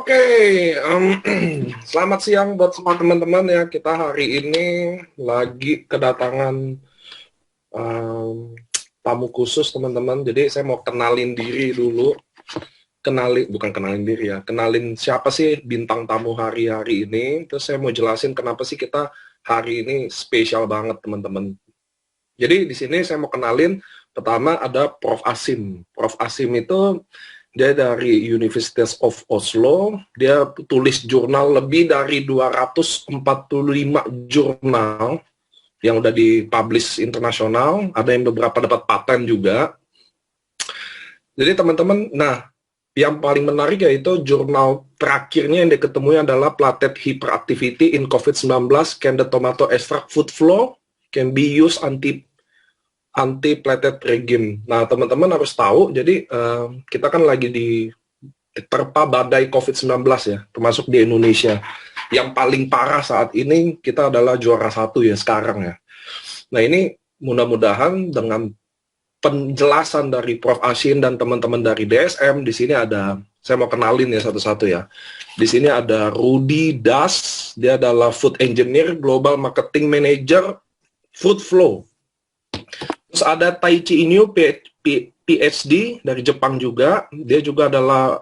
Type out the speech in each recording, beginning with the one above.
Oke, selamat siang buat semua teman-teman ya. Kita hari ini lagi kedatangan tamu khusus teman-teman. Jadi saya mau kenalin diri dulu. Bukan kenalin diri ya. Kenalin siapa sih bintang tamu hari-hari ini. Terus saya mau jelasin kenapa sih kita hari ini spesial banget teman-teman. Jadi di sini saya mau kenalin, pertama ada Prof. Asim. Prof. Asim itu dia dari University of Oslo, dia tulis jurnal lebih dari 245 jurnal yang udah dipublish internasional, ada yang beberapa dapat paten juga. Jadi teman-teman, nah yang paling menarik yaitu jurnal terakhirnya yang diketemui adalah Plated Hyperactivity in COVID-19, Can the Tomato Extract Food Flow can be used anti-plated regime. Nah, teman-teman harus tahu, jadi kita kan lagi diterpa badai COVID-19 ya, termasuk di Indonesia. Yang paling parah saat ini, kita adalah juara 1 ya sekarang ya. Nah, ini mudah-mudahan dengan penjelasan dari Prof. Asim dan teman-teman dari DSM, di sini ada, saya mau kenalin ya satu-satu ya. Di sini ada Rudy Das, dia adalah Food Engineer, Global Marketing Manager, Food Flow. Terus ada Taichi Inu, PhD dari Jepang juga. Dia juga adalah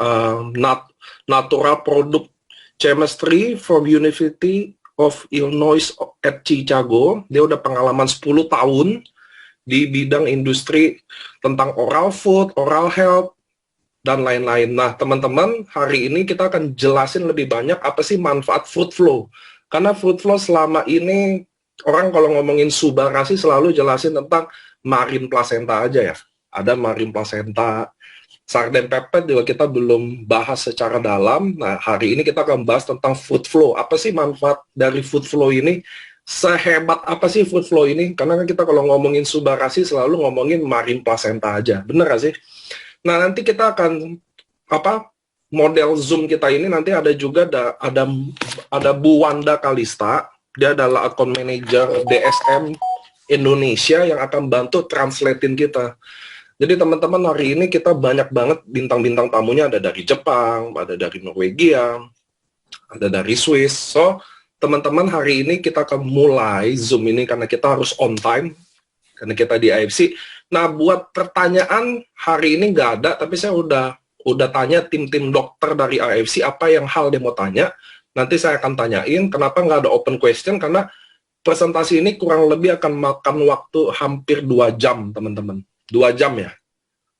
Natural Product Chemistry from University of Illinois at Chicago. Dia udah pengalaman 10 tahun di bidang industri tentang oral food, oral health, dan lain-lain. Nah, teman-teman, hari ini kita akan jelasin lebih banyak apa sih manfaat food flow. Karena food flow selama ini, orang kalau ngomongin subarasi selalu jelasin tentang marine placenta aja ya. Ada marine placenta, sarden pepet juga kita belum bahas secara dalam. Nah, hari ini kita akan bahas tentang food flow. Apa sih manfaat dari food flow ini? Sehebat apa sih food flow ini? Karena kan kita kalau ngomongin subarasi selalu ngomongin marine placenta aja. Bener gak sih? Nah, nanti kita akan model Zoom kita ini nanti ada juga ada Bu Wanda Kalista. Dia adalah account manager DSM Indonesia yang akan bantu translatein kita. Jadi teman-teman, hari ini kita banyak banget bintang-bintang tamunya, ada dari Jepang, ada dari Norwegia, ada dari Swiss. So, teman-teman, hari ini kita akan mulai Zoom ini karena kita harus on time, karena kita di AFC. Nah, buat pertanyaan hari ini nggak ada, tapi saya udah tanya tim-tim dokter dari AFC apa yang hal dia mau tanya. Nanti saya akan tanyain kenapa nggak ada open question, karena presentasi ini kurang lebih akan makan waktu hampir 2 jam, teman-teman. 2 jam ya.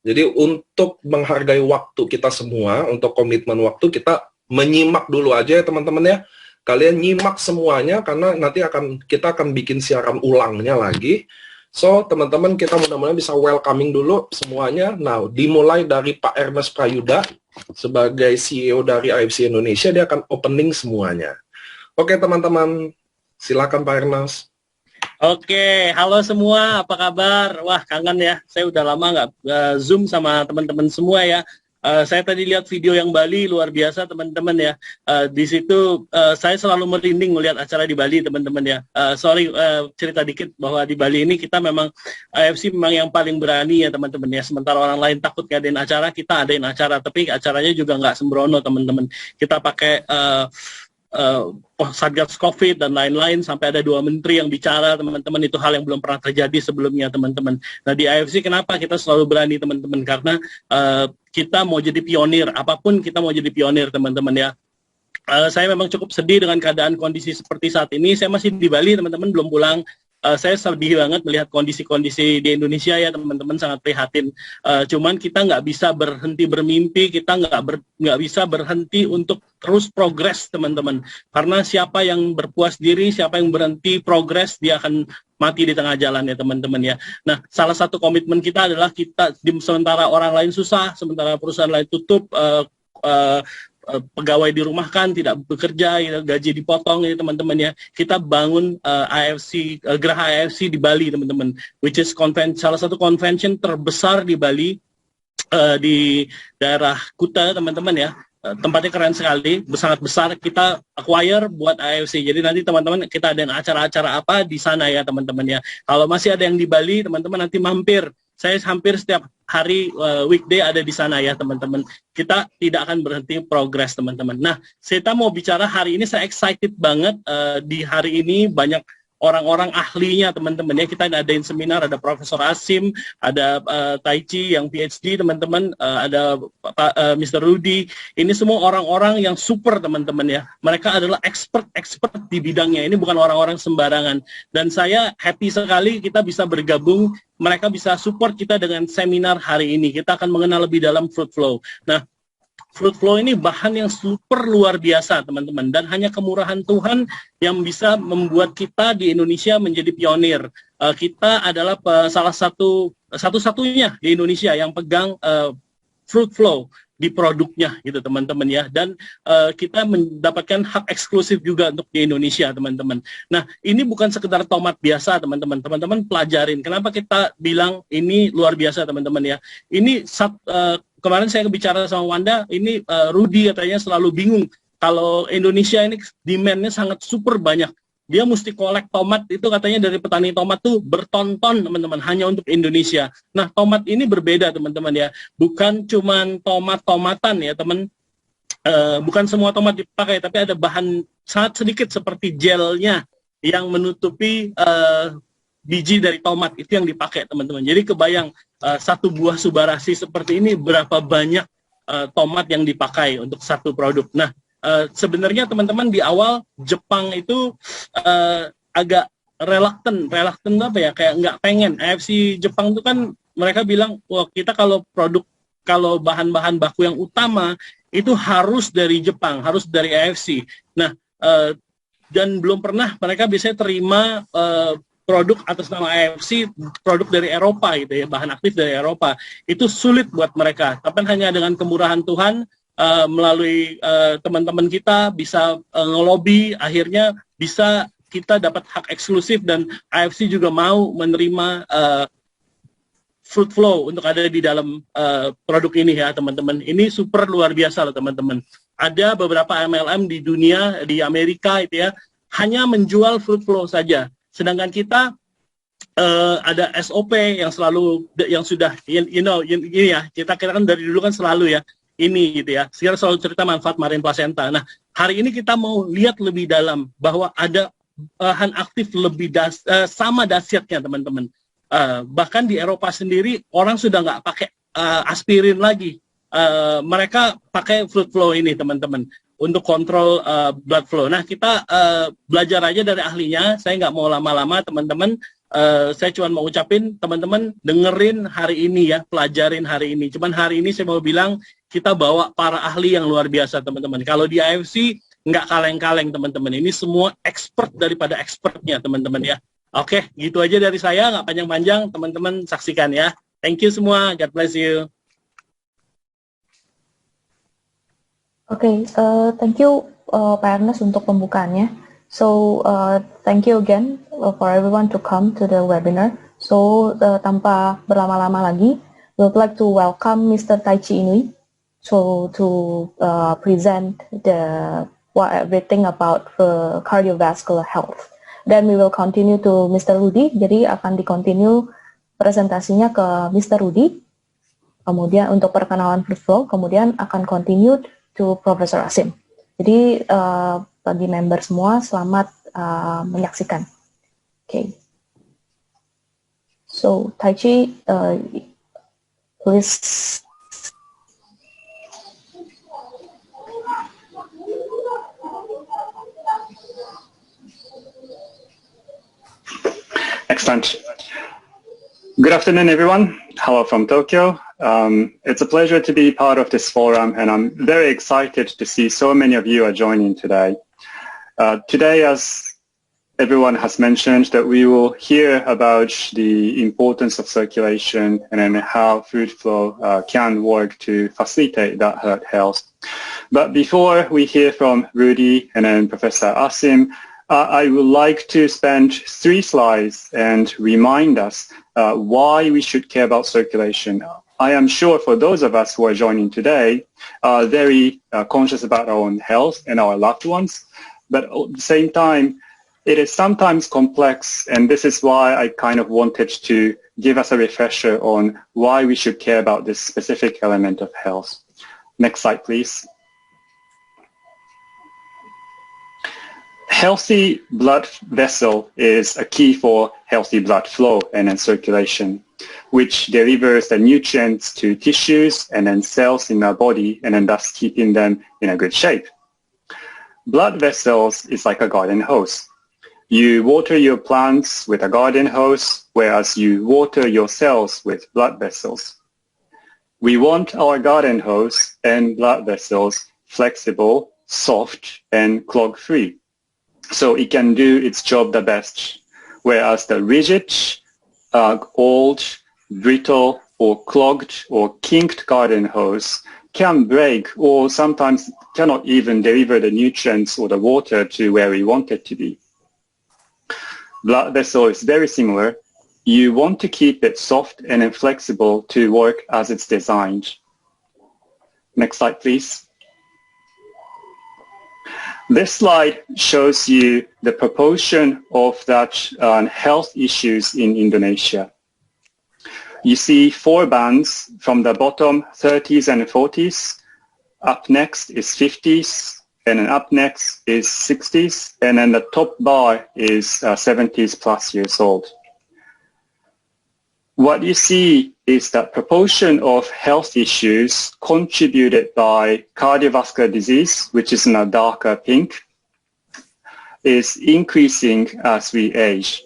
Jadi untuk menghargai waktu kita semua, untuk komitmen waktu, kita menyimak dulu aja ya, teman-teman ya. Kalian nyimak semuanya, karena nanti kita akan bikin siaran ulangnya lagi. So, teman-teman, kita mudah-mudahan bisa welcoming dulu semuanya. Nah, dimulai dari Pak Ernest Prayuda, sebagai CEO dari AFC Indonesia, dia akan opening semuanya. Oke, teman-teman. Silakan Pak Ernest. Oke, halo semua, apa kabar? Wah, kangen ya, saya udah lama nggak Zoom sama teman-teman semua ya. Saya tadi lihat video yang Bali, luar biasa teman-teman ya. Di situ saya selalu merinding melihat acara di Bali teman-teman ya. Cerita dikit bahwa di Bali ini kita memang, AFC memang yang paling berani ya teman-teman ya. Sementara orang lain takut ngadain acara, kita adain acara. Tapi acaranya juga nggak sembrono teman-teman. Kita pakai Satgas COVID dan lain-lain, sampai ada 2 menteri yang bicara teman-teman. Itu hal yang belum pernah terjadi sebelumnya teman-teman. Nah, di AFC kenapa kita selalu berani teman-teman? Karena kita mau jadi pionir, apapun kita mau jadi pionir teman-teman ya. Saya memang cukup sedih dengan keadaan kondisi seperti saat ini. Saya masih di Bali teman-teman, belum pulang. Saya sedih banget melihat kondisi-kondisi di Indonesia ya teman-teman, sangat prihatin. Cuman kita nggak bisa berhenti bermimpi, kita nggak bisa berhenti untuk terus progres teman-teman. Karena siapa yang berpuas diri, siapa yang berhenti progres, dia akan mati di tengah jalan ya teman-teman ya. Nah, salah satu komitmen kita adalah sementara orang lain susah, sementara perusahaan lain tutup, pegawai dirumahkan, tidak bekerja, gaji dipotong ya teman-teman ya. Kita bangun Geraha AFC di Bali teman-teman, which is salah satu convention terbesar di Bali, di daerah Kuta teman-teman ya. Tempatnya keren sekali, sangat besar. Kita acquire buat AFC. Jadi nanti teman-teman kita ada acara-acara apa di sana ya teman-teman ya. Kalau masih ada yang di Bali, teman-teman nanti mampir Saya hampir setiap hari weekday ada di sana ya teman-teman. Kita tidak akan berhenti progres teman-teman. Nah, saya mau bicara hari ini, saya excited banget di hari ini banyak orang-orang ahlinya teman-teman ya. Kita adain seminar, ada Profesor Asim, ada Taichi yang PhD teman-teman, ada Mr. Rudy. Ini semua orang-orang yang super teman-teman ya. Mereka adalah expert di bidangnya. Ini bukan orang-orang sembarangan. Dan saya happy sekali kita bisa bergabung. Mereka bisa support kita dengan seminar hari ini. Kita akan mengenal lebih dalam fruit flow. Nah, fruit flow ini bahan yang super luar biasa teman-teman, dan hanya kemurahan Tuhan yang bisa membuat kita di Indonesia menjadi pionir. Kita adalah salah satu-satunya di Indonesia yang pegang fruit flow di produknya gitu teman-teman ya, dan kita mendapatkan hak eksklusif juga untuk di Indonesia teman-teman. Nah, ini bukan sekedar tomat biasa teman-teman. Teman-teman pelajarin kenapa kita bilang ini luar biasa teman-teman ya. Ini kemarin saya bicara sama Wanda, ini Rudy katanya selalu bingung kalau Indonesia ini demand-nya sangat super banyak. Dia mesti kolek tomat itu katanya dari petani tomat tuh berton-ton teman-teman, hanya untuk Indonesia. Nah, tomat ini berbeda teman-teman ya. Bukan cuman tomat-tomatan ya teman. Bukan semua tomat dipakai, tapi ada bahan sangat sedikit seperti gelnya yang menutupi biji dari tomat, itu yang dipakai teman-teman. Jadi kebayang satu buah subarasi seperti ini berapa banyak tomat yang dipakai untuk satu produk. Nah, sebenarnya teman-teman di awal Jepang itu agak reluctant apa ya, kayak nggak pengen. AFC Jepang itu kan mereka bilang, wah kita kalau bahan-bahan baku yang utama itu harus dari Jepang, harus dari AFC. Nah, dan belum pernah mereka biasanya terima produk atas nama AFC, produk dari Eropa gitu ya, bahan aktif dari Eropa. Itu sulit buat mereka. Tapi hanya dengan kemurahan Tuhan, melalui teman-teman kita bisa ngelobi, akhirnya bisa kita dapat hak eksklusif, dan AFC juga mau menerima fruit flow untuk ada di dalam produk ini ya teman-teman. Ini super luar biasa loh teman-teman. Ada beberapa MLM di dunia, di Amerika itu ya, hanya menjual fruit flow saja. Sedangkan kita ada SOP yang selalu, yang sudah, ini ya, kita kan dari dulu kan selalu ya, ini gitu ya, sekarang selalu cerita manfaat marin placenta. Nah, hari ini kita mau lihat lebih dalam bahwa ada bahan aktif lebih sama dahsyatnya teman-teman. Bahkan di Eropa sendiri orang sudah nggak pakai aspirin lagi, mereka pakai fruit flow ini teman-teman untuk kontrol blood flow. Nah, kita belajar aja dari ahlinya. Saya nggak mau lama-lama teman-teman. Saya cuma mau ucapin teman-teman dengerin hari ini ya, pelajarin hari ini. Cuman hari ini saya mau bilang kita bawa para ahli yang luar biasa teman-teman. Kalau di AFC nggak kaleng-kaleng teman-teman. Ini semua expert daripada expertnya teman-teman ya. Oke, gitu aja dari saya, nggak panjang-panjang, teman-teman saksikan ya. Thank you semua, God bless you. Oke, thank you Pak Ernest untuk pembukaannya. So, thank you again for everyone to come to the webinar. So, tanpa berlama-lama lagi, we would like to welcome Mr. Taichi Inui to present everything about cardiovascular health. Then we will continue to Mr. Rudy, jadi akan di-continue presentasinya ke Mr. Rudy. Kemudian untuk perkenalan fruit flow, kemudian akan continue to Profesor Asim. Jadi bagi member semua selamat menyaksikan. Okay. So Taichi, please. Excellent. Good afternoon, everyone. Hello from Tokyo. It's a pleasure to be part of this forum, and I'm very excited to see so many of you are joining today. Today, as everyone has mentioned, that we will hear about the importance of circulation and then how food flow can work to facilitate that health. But before we hear from Rudy and then Professor Asim, I would like to spend 3 slides and remind us why we should care about circulation. I am sure for those of us who are joining today are very conscious about our own health and our loved ones, but at the same time, it is sometimes complex, and this is why I kind of wanted to give us a refresher on why we should care about this specific element of health. Next slide, please. Healthy blood vessel is a key for healthy blood flow and then circulation, which delivers the nutrients to tissues and then cells in our body, and then thus keeping them in a good shape. Blood vessels is like a garden hose. You water your plants with a garden hose, whereas you water your cells with blood vessels. We want our garden hose and blood vessels flexible, soft, and clog-free, so it can do its job the best, whereas the rigid, old, brittle, or clogged or kinked garden hose can break or sometimes cannot even deliver the nutrients or the water to where we want it to be. Blood vessel is very similar. You want to keep it soft and flexible to work as it's designed. Next slide, please. This slide shows you the proportion of that health issues in Indonesia. You see 4 bands from the bottom, 30s and 40s. Up next is 50s, and then up next is 60s, and then the top bar is 70s plus years old. What you see is that proportion of health issues contributed by cardiovascular disease, which is in a darker pink, is increasing as we age.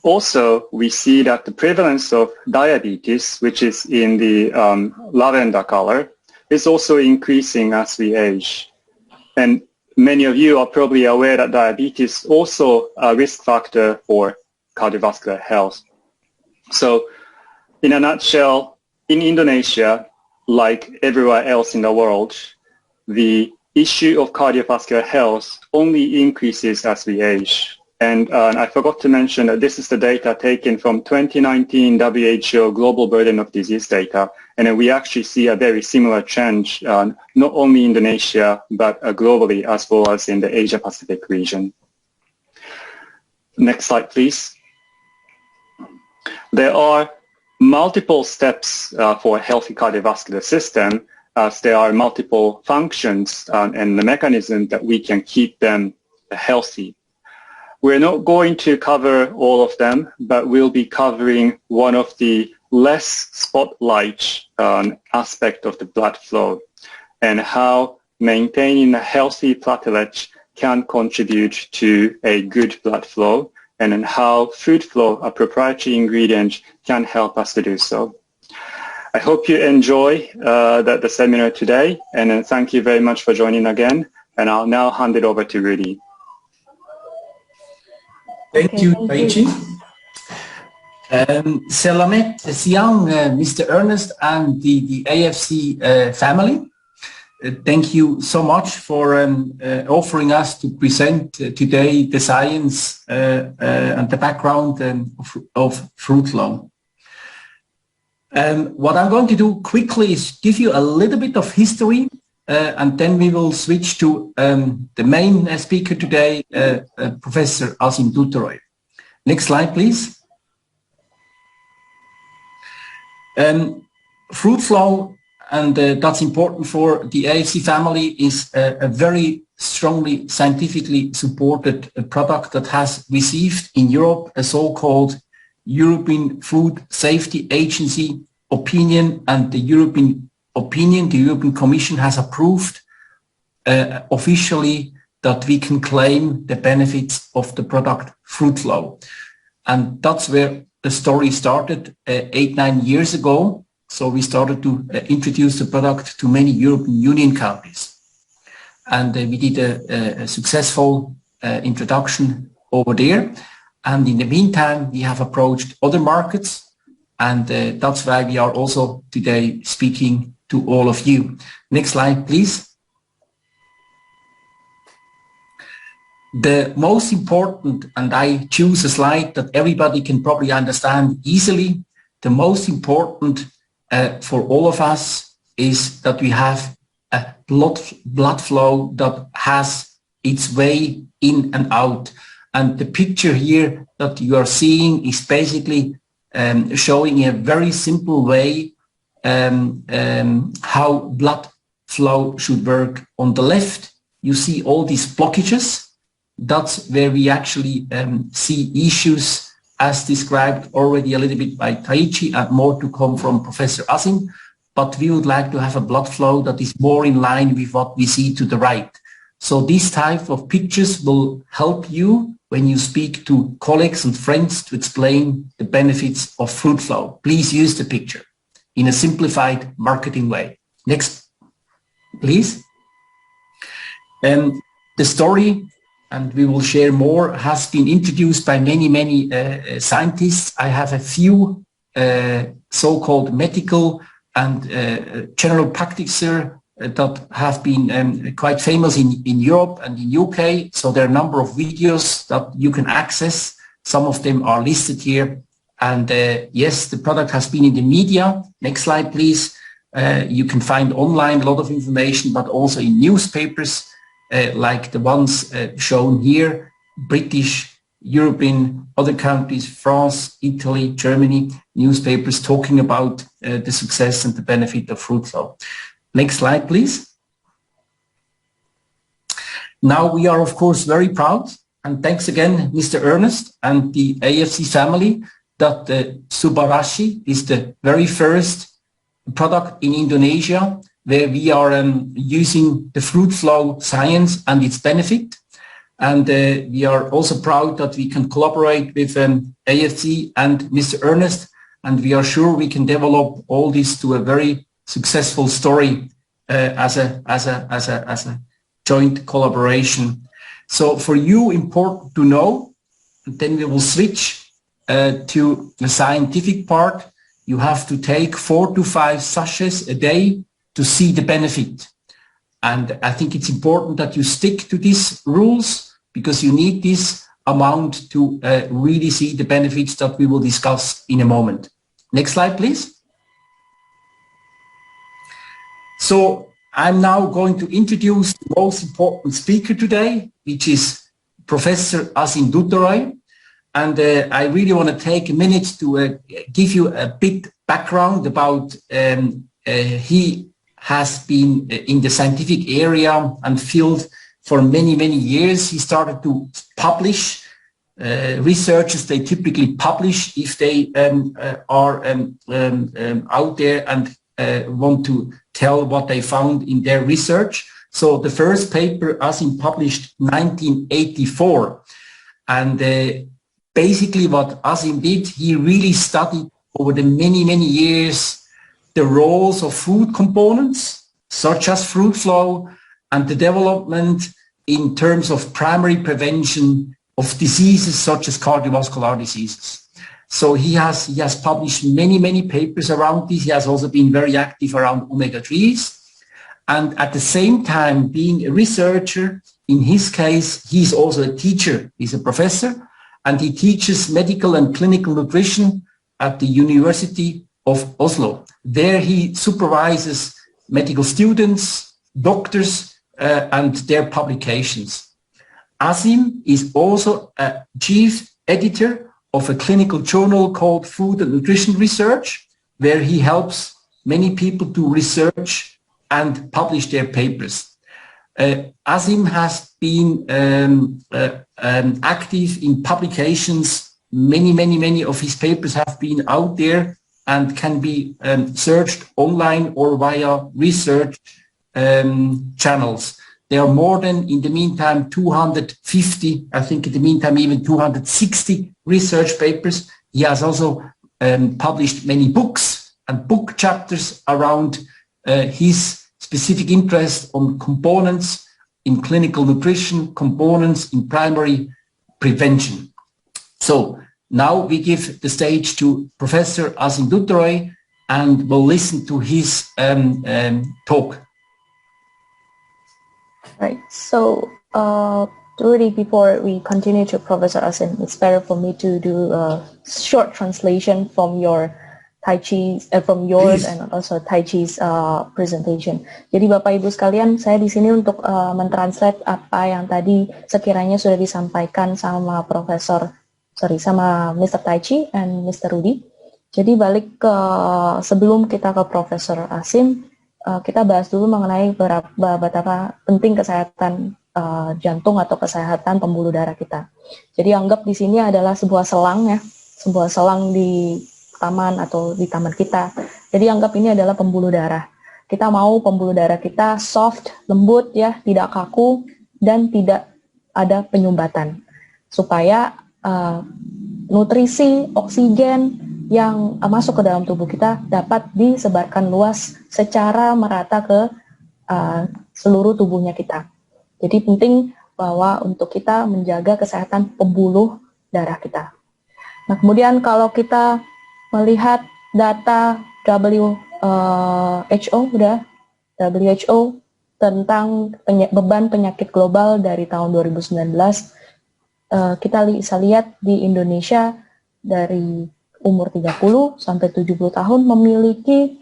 Also, we see that the prevalence of diabetes, which is in the lavender color, is also increasing as we age. And many of you are probably aware that diabetes is also a risk factor for cardiovascular health. So, in a nutshell, in Indonesia, like everywhere else in the world, the issue of cardiovascular health only increases as we age. And I forgot to mention that this is the data taken from 2019 WHO Global Burden of Disease data. And we actually see a very similar trend, not only in Indonesia, but globally, as well as in the Asia-Pacific region. Next slide, please. There are multiple steps for a healthy cardiovascular system, as there are multiple functions and the mechanism that we can keep them healthy. We're not going to cover all of them, but we'll be covering one of the less spotlight aspect of the blood flow and how maintaining a healthy platelet can contribute to a good blood flow, and then how food flow, a proprietary ingredient, can help us to do so. I hope you enjoy the seminar today, and thank you very much for joining again, and I'll now hand it over to Rudy. Thank you, Daichi. Selamat siang, Mr. Ernest and the AFC family. Thank you so much for offering us to present today the science and the background of FRUITFLOW. What I'm going to do quickly is give you a little bit of history, and then we will switch to the main speaker today, Professor Asim Duttaroy. Next slide, please. FRUITFLOW, and that's important for the AFC family, is a very strongly scientifically supported product that has received in Europe a so-called European Food Safety Agency opinion, and the European Commission has approved officially that we can claim the benefits of the product FRUITFLOW. And that's where the story started 8-9 years ago. So we started to introduce the product to many European Union countries. And we did a successful introduction over there. And in the meantime, we have approached other markets. And that's why we are also today speaking to all of you. Next slide, please. The most important, and I choose a slide that everybody can probably understand easily, the most important for all of us is that we have a blood flow that has its way in and out. And the picture here that you are seeing is basically showing a very simple way how blood flow should work. On the left, you see all these blockages. That's where we actually see issues as described already a little bit by Taichi, and more to come from Professor Asim. But we would like to have a blood flow that is more in line with what we see to the right. So these type of pictures will help you when you speak to colleagues and friends to explain the benefits of fruit flow. Please use the picture in a simplified marketing way. Next, please. The story, and we will share more, has been introduced by many scientists. I have a few so-called medical and general practitioners that have been quite famous in Europe and in UK. So there are a number of videos that you can access. Some of them are listed here. And yes, the product has been in the media. Next slide, please. You can find online a lot of information, but also in newspapers like the ones shown here, British, European, other countries, France, Italy, Germany, newspapers talking about the success and the benefit of fruit flow. Next slide, please. Now we are, of course, very proud, and thanks again, Mr. Ernest and the AFC family, that the Subarashi is the very first product in Indonesia where we are using the fruit flow science and its benefit. And we are also proud that we can collaborate with AFC and Mr. Ernest, and we are sure we can develop all this to a very successful story as a joint collaboration. So for you, important to know, then we will switch to the scientific part. You have to take 4 to 5 sachets a day to see the benefit. And I think it's important that you stick to these rules, because you need this amount to really see the benefits that we will discuss in a moment. Next slide, please. So I'm now going to introduce the most important speaker today, which is Professor Asim Duttaroy. And I really want to take a minute to give you a bit background about he has been in the scientific area and field for many years. He started to publish. Researchers, they typically publish if they are out there and want to tell what they found in their research. So the first paper Asim published 1984, and basically what Asim did, he really studied over the many years the roles of food components such as fruit flow and the development in terms of primary prevention of diseases such as cardiovascular diseases. So he has published many papers around this. He has also been very active around omega-3s. And at the same time, being a researcher, in his case, he's also a teacher. He's a professor, and he teaches medical and clinical nutrition at the University of Oslo. There he supervises medical students, doctors, and their publications. Asim is also a chief editor of a clinical journal called Food and Nutrition Research, where he helps many people to research and publish their papers. Asim has been active in publications. Many of his papers have been out there and can be searched online or via research channels. There are more than, in the meantime, 250, I think in the meantime even 260 research papers. He has also published many books and book chapters around his specific interest on components in clinical nutrition, components in primary prevention. So now we give the stage to Professor Asim Duttaroy, and we'll listen to his talk. Right. So, already before we continue to Professor Asim, it's better for me to do a short translation from your Tai Chi, from yours and also Tai Chi's presentation. Jadi Bapak Ibu sekalian, saya di sini untuk mentranslate apa yang tadi sekiranya sudah disampaikan sama sama Mr. Tai Chi and Mr. Rudy. Jadi balik ke sebelum kita ke Profesor Asim, kita bahas dulu mengenai betapa penting kesehatan jantung atau kesehatan pembuluh darah kita. Jadi anggap di sini adalah sebuah selang ya, sebuah selang di taman atau di taman kita. Jadi anggap ini adalah pembuluh darah. Kita mau pembuluh darah kita soft, lembut ya, tidak kaku dan tidak ada penyumbatan. Supaya nutrisi, oksigen yang masuk ke dalam tubuh kita dapat disebarkan luas secara merata ke seluruh tubuhnya kita. Jadi penting bahwa untuk kita menjaga kesehatan pembuluh darah kita. Nah, kemudian kalau kita melihat data WHO tentang beban penyakit global dari tahun 2019, kita bisa lihat di Indonesia dari umur 30 sampai 70 tahun memiliki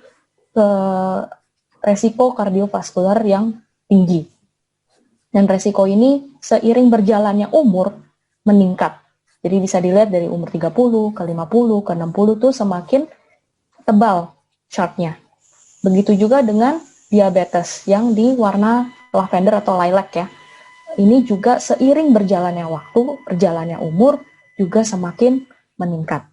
resiko kardiovaskular yang tinggi. Dan resiko ini seiring berjalannya umur meningkat. Jadi bisa dilihat dari umur 30, ke 50, ke 60 tuh semakin tebal chartnya. Begitu juga dengan diabetes yang di warna lavender atau lilac ya. Ini juga seiring berjalannya waktu, berjalannya umur juga semakin meningkat.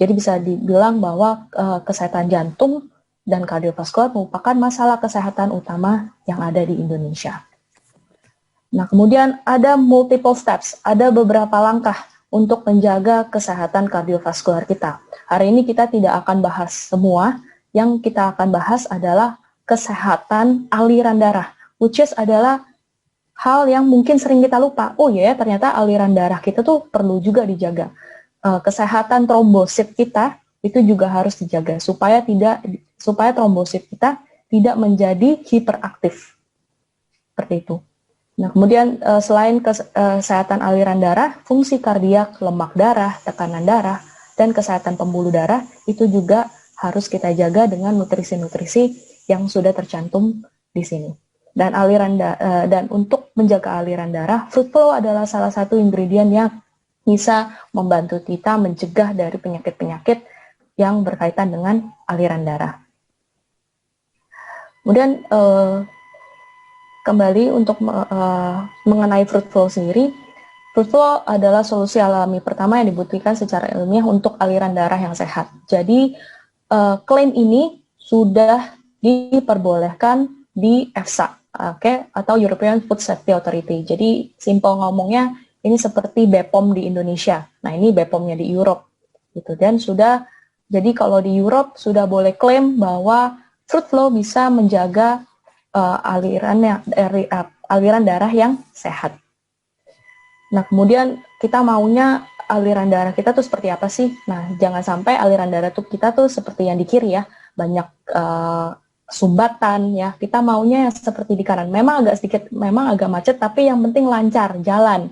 Jadi bisa dibilang bahwa kesehatan jantung dan kardiovaskular merupakan masalah kesehatan utama yang ada di Indonesia. Nah, kemudian ada multiple steps, ada beberapa langkah untuk menjaga kesehatan kardiovaskular kita. Hari ini kita tidak akan bahas semua, yang kita akan bahas adalah kesehatan aliran darah, which is adalah hal yang mungkin sering kita lupa. Oh ya, ternyata aliran darah kita tuh perlu juga dijaga. Kesehatan trombosit kita itu juga harus dijaga supaya trombosit kita tidak menjadi hiperaktif. Seperti itu. Nah, kemudian selain kesehatan aliran darah, fungsi kardiak, lemak darah, tekanan darah, dan kesehatan pembuluh darah itu juga harus kita jaga dengan nutrisi-nutrisi yang sudah tercantum di sini. Dan dan untuk menjaga aliran darah, fruit flow adalah salah satu ingredient yang bisa membantu kita mencegah dari penyakit-penyakit yang berkaitan dengan aliran darah. Kemudian kembali untuk mengenai fruit flow sendiri, fruit flow adalah solusi alami pertama yang dibutuhkan secara ilmiah untuk aliran darah yang sehat. Jadi klaim ini sudah diperbolehkan di EFSA, atau European Food Safety Authority. Jadi simpel ngomongnya ini seperti BPOM di Indonesia. Nah, ini BPOM-nya di Europe, gitu. Dan jadi kalau di Europe sudah boleh klaim bahwa fruit flow bisa menjaga aliran darah yang sehat. Nah, kemudian kita maunya aliran darah kita tuh seperti apa sih? Nah, jangan sampai aliran darah kita tuh seperti yang di kiri ya, banyak sumbatan ya. Kita maunya seperti di kanan. Memang agak macet, tapi yang penting lancar jalan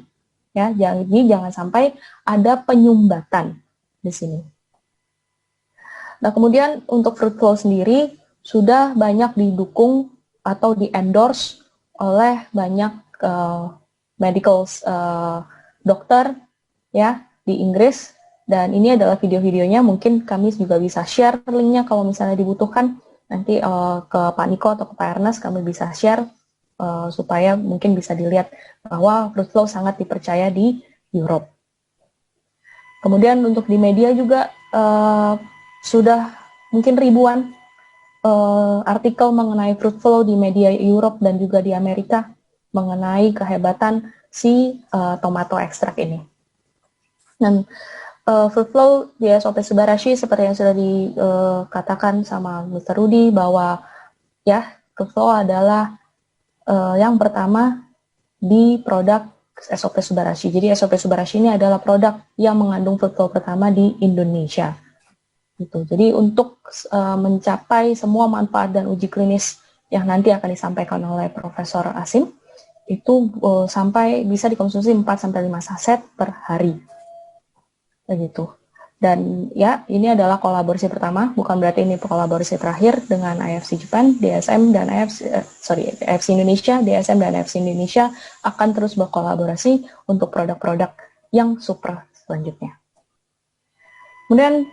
ya. Jadi jangan sampai ada penyumbatan di sini. Nah, kemudian untuk fruit flow sendiri sudah banyak didukung atau di-endorse oleh banyak medical dokter ya di Inggris, dan ini adalah video-videonya, mungkin kami juga bisa share linknya kalau misalnya dibutuhkan nanti ke Pak Niko atau ke Pak Ernest, kami bisa share supaya mungkin bisa dilihat bahwa fruit flow sangat dipercaya di Europe. Kemudian untuk di media juga sudah mungkin ribuan artikel mengenai fruit flow di media Europe dan juga di Amerika mengenai kehebatan si tomato ekstrak ini. Dan fruit flow di SOP Subarashi seperti yang sudah dikatakan sama Mr. Rudy bahwa ya fruit flow adalah yang pertama di produk SOP Subarashi. Jadi SOP Subarashi ini adalah produk yang mengandung fruit flow pertama di Indonesia. Gitu. Jadi untuk mencapai semua manfaat dan uji klinis yang nanti akan disampaikan oleh Profesor Asim, itu sampai bisa dikonsumsi 4-5 saset per hari. Begitu. Dan ya, ini adalah kolaborasi pertama, bukan berarti ini kolaborasi terakhir dengan AFC Jepang, DSM dan AFC Indonesia, DSM dan AFC Indonesia akan terus berkolaborasi untuk produk-produk yang super selanjutnya. Kemudian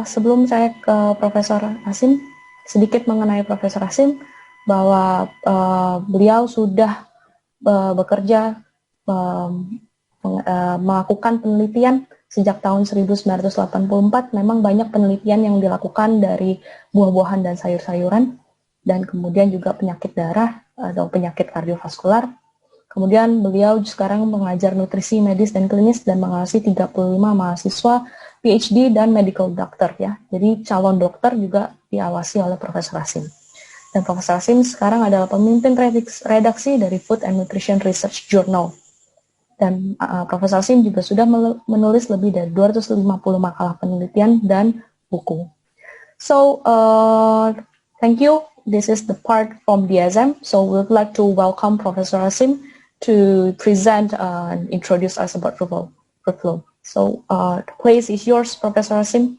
sebelum saya ke Profesor Asim, sedikit mengenai Profesor Asim, bahwa beliau sudah bekerja melakukan penelitian sejak tahun 1984. Memang banyak penelitian yang dilakukan dari buah-buahan dan sayur-sayuran, dan kemudian juga penyakit darah atau penyakit kardiovaskular. Kemudian beliau sekarang mengajar nutrisi medis dan klinis dan mengawasi 35 mahasiswa PhD dan medical doctor ya. Jadi calon dokter juga diawasi oleh Profesor Asim. Dan Profesor Asim sekarang adalah pemimpin redaksi dari Food and Nutrition Research Journal. Dan Profesor Asim juga sudah menulis lebih dari 250 makalah penelitian dan buku. So, thank you. This is the part from DSM. So, we would like to welcome Professor Asim to present and introduce us about FRUITFLOW. So, the place is yours, Professor Asim.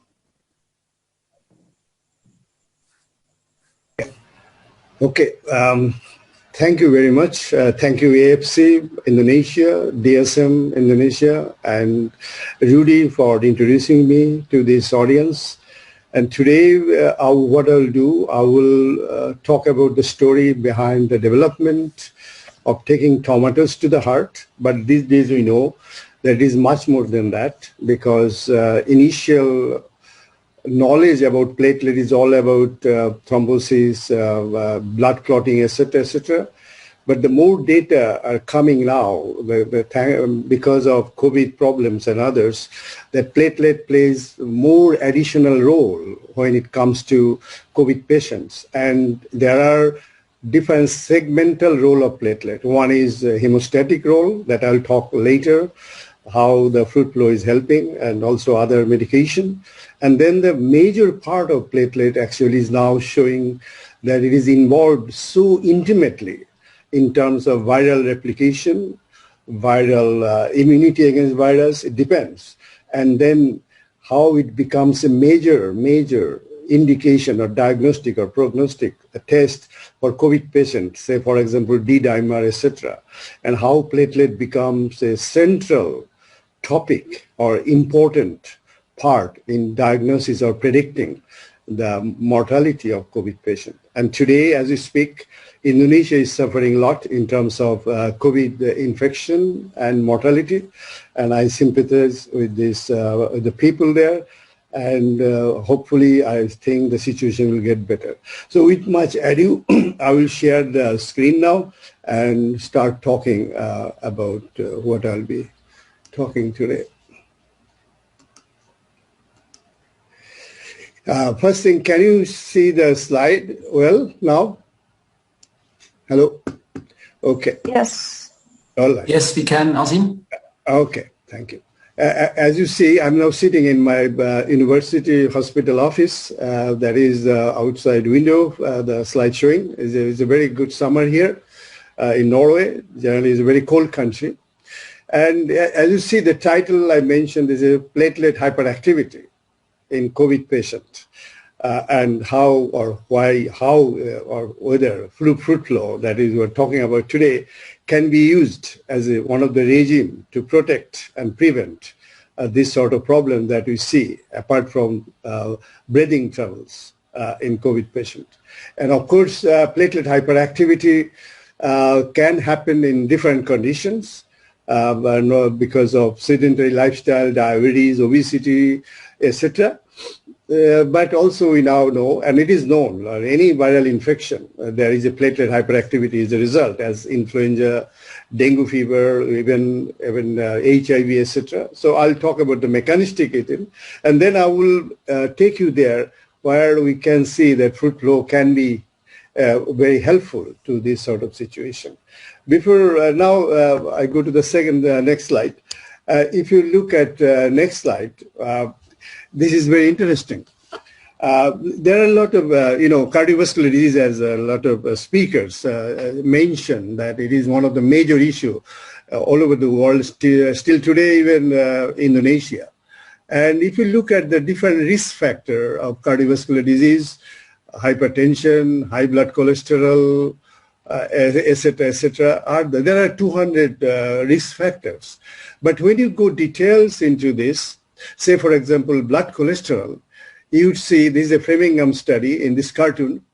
Okay. Thank you very much. Thank you, AFC Indonesia, DSM Indonesia, and Rudy for introducing me to this audience. And today, what I'll do, I will talk about the story behind the development of taking tomatoes to the heart. But these days we know that it is much more than that, because initial knowledge about platelet is all about thrombosis, blood clotting, etc., etc. But the more data are coming now, because of COVID problems and others, that platelet plays more additional role when it comes to COVID patients. And there are different segmental role of platelet. One is hemostatic role that I'll talk later, how the FRUITFLOW is helping, and also other medication. And then the major part of platelet actually is now showing that it is involved so intimately in terms of viral replication, viral immunity against virus, it depends. And then how it becomes a major indication or diagnostic or prognostic test for COVID patients, say for example D-dimer, etc. And how platelet becomes a central topic or important part in diagnosis or predicting the mortality of COVID patient. And today, as we speak, Indonesia is suffering a lot in terms of COVID infection and mortality. And I sympathize with this, the people there. And hopefully, I think the situation will get better. So with much ado, I will share the screen now and start talking about what I'll be talking today. First thing, can you see the slide well now? Hello? Okay. Yes. All right. Yes, we can, Asim. Okay, thank you. As you see, I'm now sitting in my university hospital office. That is outside window, the slide showing. It's a very good summer here in Norway. Generally, it's a very cold country. And as you see, the title I mentioned is a platelet hyperactivity in COVID patient. And how or why, or whether FRUITFLOW, that is we're talking about today, can be used as one of the regime to protect and prevent this sort of problem that we see, apart from breathing troubles in COVID patient. And of course, platelet hyperactivity can happen in different conditions because of sedentary lifestyle, diabetes, obesity, etc. But also we now know, and it is known, any viral infection, there is a platelet hyperactivity as a result, as influenza, dengue fever, even HIV, etc. So I'll talk about the mechanistic eating, and then I will take you there where we can see that FRUITFLOW can be very helpful to this sort of situation. Before now, I go to the next slide. If you look at next slide, this is very interesting. There are a lot of, cardiovascular disease, as a lot of speakers mention that it is one of the major issues all over the world, still today, even Indonesia. And if you look at the different risk factor of cardiovascular disease, hypertension, high blood cholesterol, etc., there are 200 risk factors. But when you go details into this, say for example, blood cholesterol, you would see this is a Framingham study in this cartoon.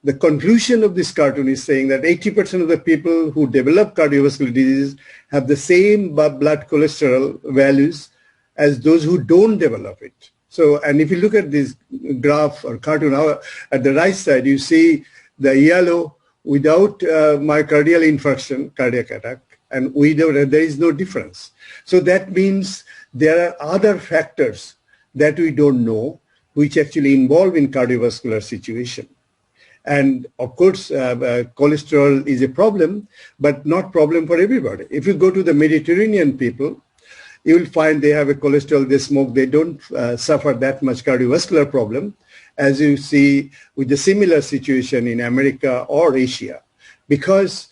The conclusion of this cartoon is saying that 80% of the people who develop cardiovascular disease have the same blood cholesterol values as those who don't develop it. So, and if you look at this graph or cartoon, at the right side, you see the yellow without myocardial infarction, cardiac attack, and without, there is no difference. So that means there are other factors that we don't know, which actually involve in cardiovascular situation. And of course, cholesterol is a problem, but not problem for everybody. If you go to the Mediterranean people, you will find they have a cholesterol, they smoke, they don't suffer that much cardiovascular problem, as you see with the similar situation in America or Asia, because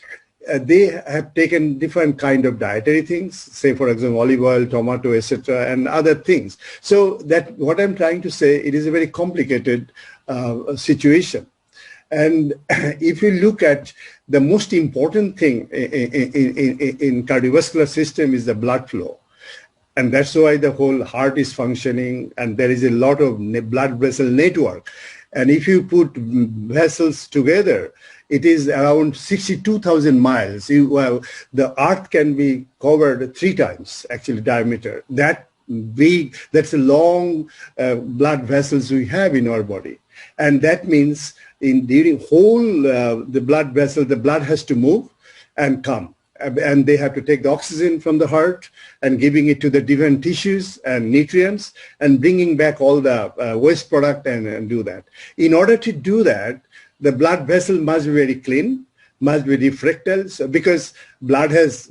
they have taken different kind of dietary things, say for example, olive oil, tomato, etc., and other things. So that what I'm trying to say, it is a very complicated situation. And if you look at the most important thing in cardiovascular system is the blood flow. And that's why the whole heart is functioning, and there is a lot of blood vessel network. And if you put vessels together, it is around 62,000 miles. The earth can be covered 3 times, actually, diameter. That big, that's a long blood vessels we have in our body. And that means during whole the blood vessel, the blood has to move and come. And they have to take the oxygen from the heart and giving it to the different tissues and nutrients and bringing back all the waste product and do that. In order to do that, the blood vessel must be very clean, must be refractile, because blood has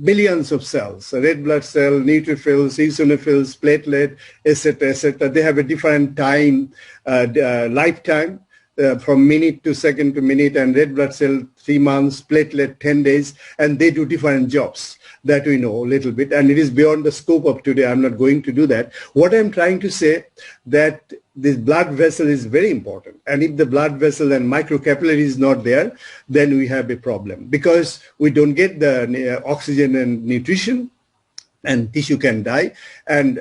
billions of cells, red blood cell, neutrophils, eosinophils, platelet, etc., etc. They have a different time, lifetime. From minute to second to minute, and red blood cell 3 months, platelet 10 days, and they do different jobs that we know a little bit, and it is beyond the scope of today. I'm not going to do that. What I'm trying to say that this blood vessel is very important, and if the blood vessel and microcapillary is not there, then we have a problem, because we don't get the oxygen and nutrition, and tissue can die, and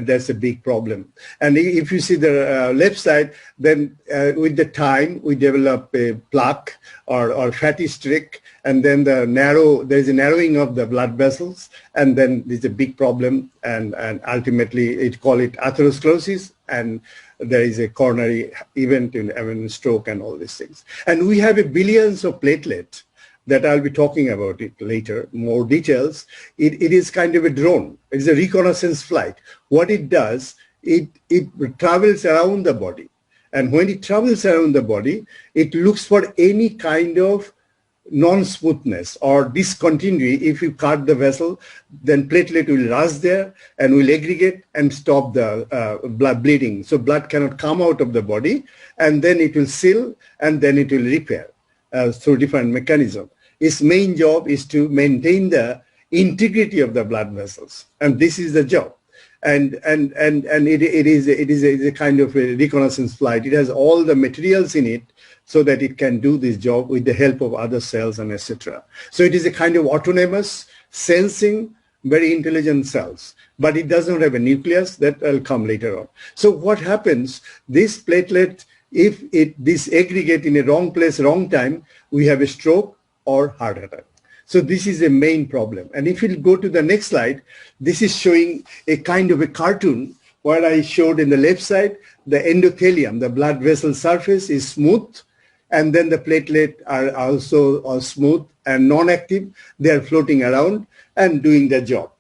that's a big problem. And if you see the left side, then with the time we develop a plaque or fatty streak, and then there is a narrowing of the blood vessels, and then there's a big problem, and ultimately it call it atherosclerosis, and there is a coronary event in stroke and all these things. And we have billions of platelets that I'll be talking about it later, more details. It is kind of a drone. It's a reconnaissance flight. What it does, it travels around the body. And when it travels around the body, it looks for any kind of non-smoothness or discontinuity. If you cut the vessel, then platelet will rush there and will aggregate and stop the blood bleeding. So blood cannot come out of the body, and then it will seal, and then it will repair through different mechanisms. Its main job is to maintain the integrity of the blood vessels, and this is the job. And it is a kind of a reconnaissance flight. It has all the materials in it so that it can do this job with the help of other cells and etc. So it is a kind of autonomous, sensing, very intelligent cells, but it doesn't have a nucleus. That will come later on. So what happens? This platelet, if this aggregate in a wrong place, wrong time, we have a stroke or heart attack. So this is a main problem. And if you go to the next slide, this is showing a kind of a cartoon where I showed in the left side, the endothelium, the blood vessel surface is smooth, and then the platelet are also smooth and non-active. They are floating around and doing their job.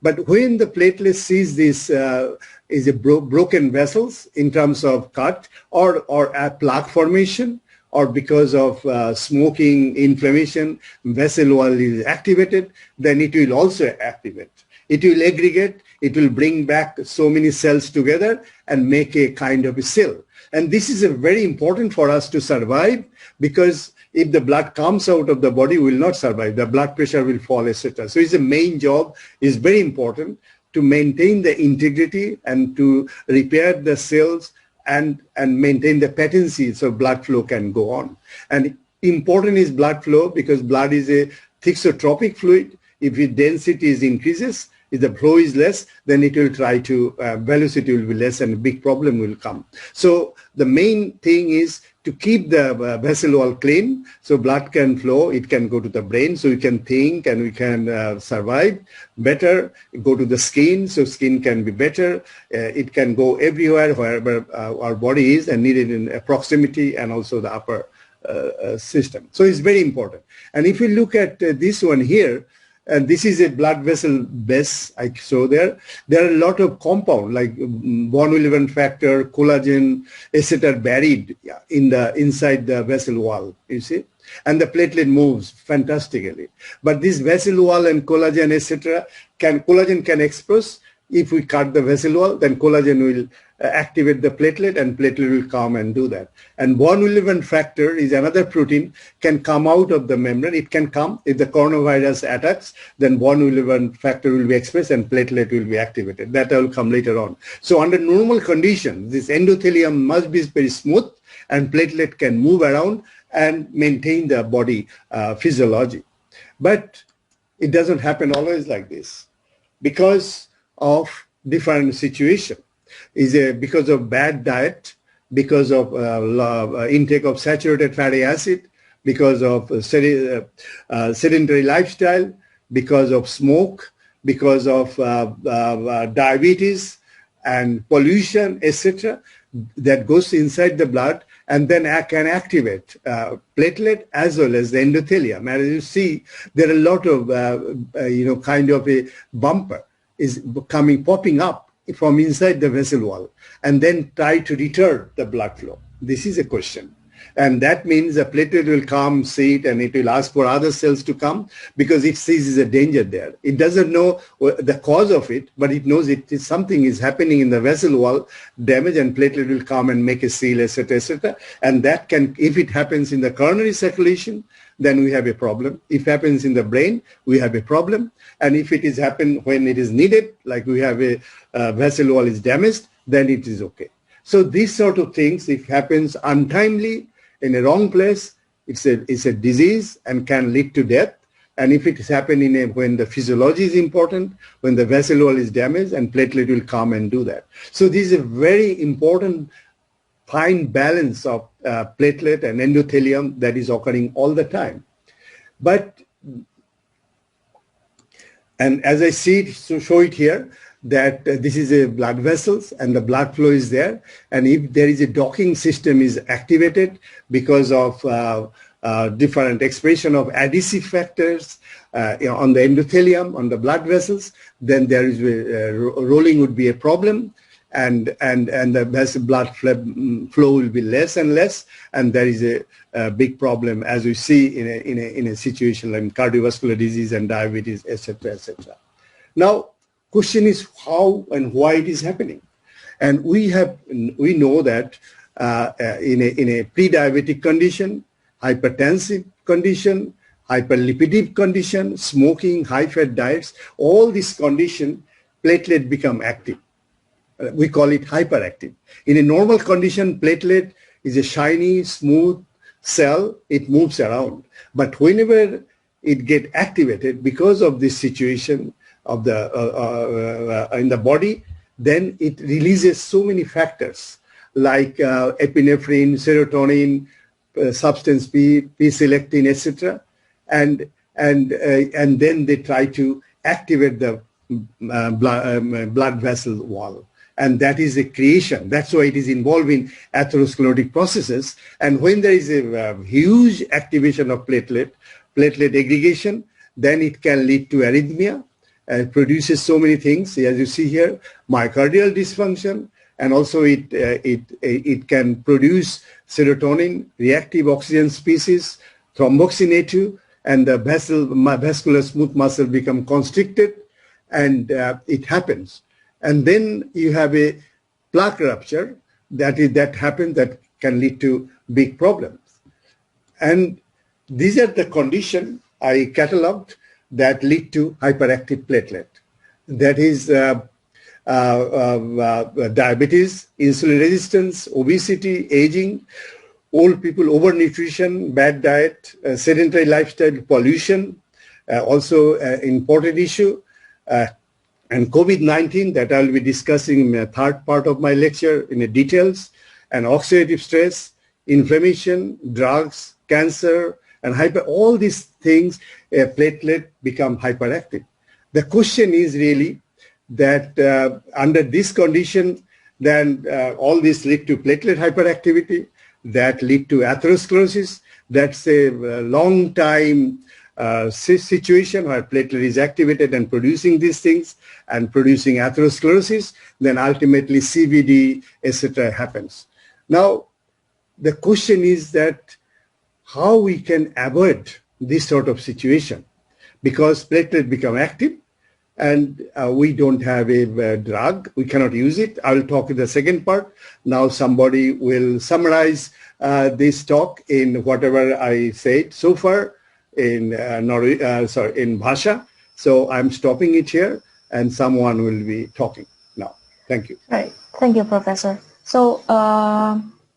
But when the platelet sees this is a broken vessels in terms of cut or a plaque formation, or because of smoking, inflammation, vessel wall is activated, then it will also activate. It will aggregate, it will bring back so many cells together and make a kind of a cell. And this is very important for us to survive, because if the blood comes out of the body, we will not survive. The blood pressure will fall, etc. So it's the main job is very important to maintain the integrity and to repair the cells and maintain the patency so blood flow can go on. And important is blood flow because blood is a thixotropic fluid. If its density is increases, if the flow is less, then it will try to, velocity will be less and a big problem will come. So the main thing is to keep the vessel wall clean so blood can flow, it can go to the brain so we can think and we can survive better, go to the skin so skin can be better, it can go everywhere wherever our body is and needed in proximity and also the upper system. So it's very important. And if you look at this one here, and this is a blood vessel base I show there. There are a lot of compound like bone eleven factor, collagen, etc. buried inside the vessel wall, you see. And the platelet moves fantastically. But this vessel wall and collagen, etc. Collagen can express. If we cut the vessel wall, then collagen will activate the platelet and platelet will come and do that. And bone eleven factor is another protein, can come out of the membrane. It can come if the coronavirus attacks, then bone eleven factor will be expressed and platelet will be activated. That will come later on. So under normal conditions, this endothelium must be very smooth and platelet can move around and maintain the body physiology. But it doesn't happen always like this because of different situation. Because of bad diet, because of intake of saturated fatty acid, because of sedentary lifestyle, because of smoke, because of diabetes and pollution, etc., that goes inside the blood and then can activate platelet as well as the endothelium. As you see, there are a lot of, kind of a bumper is popping up from inside the vessel wall and then try to deter the blood flow. This is a question. And that means the platelet will come, see it, and it will ask for other cells to come because it sees a danger there. It doesn't know the cause of it, but it knows something is happening in the vessel wall, damage, and platelet will come and make a seal, etc., etc. And that can, if it happens in the coronary circulation, then we have a problem. If it happens in the brain, we have a problem. And if it is happen when it is needed, like we have a vessel wall is damaged, then it is okay. So these sort of things, if happens untimely, in a wrong place, it's a disease and can lead to death. And if it is happening when the physiology is important, when the vessel wall is damaged, and platelet will come and do that. So this is a very important fine balance of platelet and endothelium that is occurring all the time. But, and as I see it, so show it here, that this is a blood vessels and the blood flow is there. And if there is a docking system is activated because of different expression of adhesive factors on the endothelium, on the blood vessels, then there is rolling would be a problem. And the blood flow will be less and less, and there is a big problem as we see in a situation like cardiovascular disease and diabetes, etc., etc. Now, question is how and why it is happening, and we know that in a pre-diabetic condition, hypertensive condition, hyperlipidemic condition, smoking, high-fat diets, all these conditions, platelet become active. We call it hyperactive. In a normal condition, platelet is a shiny, smooth cell. It moves around. But whenever it gets activated because of this situation of the in the body, then it releases so many factors like epinephrine, serotonin, substance P-selectin, etc. And then they try to activate the blood vessel wall. And that is a creation. That's why it is involved in atherosclerotic processes. And when there is a huge activation of platelet aggregation, then it can lead to arrhythmia. It produces so many things, as you see here, myocardial dysfunction, and also it can produce serotonin, reactive oxygen species, thromboxane A2, and the vascular smooth muscle become constricted, and it happens. And then you have a plaque rupture that happens that can lead to big problems. And these are the conditions I catalogued that lead to hyperactive platelet. that is diabetes, insulin resistance, obesity, aging, old people, overnutrition, bad diet, sedentary lifestyle, pollution, also important issue, and COVID-19 that I'll be discussing in the third part of my lecture in the details, and oxidative stress, inflammation, drugs, cancer, and all these things, platelet become hyperactive. The question is really that under this condition, then all this lead to platelet hyperactivity, that lead to atherosclerosis. That's a long time situation where platelet is activated and producing these things and producing atherosclerosis, then ultimately CVD, etc. happens. Now, the question is that how we can avoid this sort of situation, because platelet become active and we don't have a drug, we cannot use it. I'll talk in the second part. Now somebody will summarize this talk in whatever I said so far in in Bhasha. So I'm stopping it here and someone will be talking now. Thank you. Right. Thank you, Professor. So,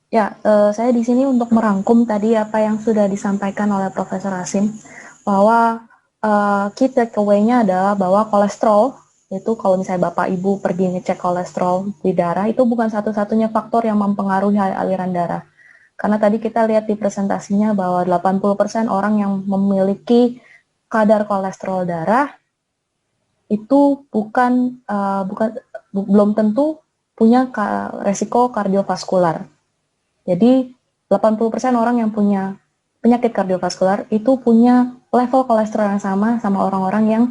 saya di sini untuk merangkum tadi apa yang sudah disampaikan oleh Profesor Asim, bahwa key takeaway-nya adalah bahwa kolesterol, itu kalau misalnya Bapak Ibu pergi ngecek kolesterol di darah, itu bukan satu-satunya faktor yang mempengaruhi aliran darah. Karena tadi kita lihat di presentasinya bahwa 80% orang yang memiliki kadar kolesterol darah itu belum tentu punya resiko kardiovaskular. Jadi 80% orang yang punya penyakit kardiovaskular itu punya level kolesterol yang sama orang-orang yang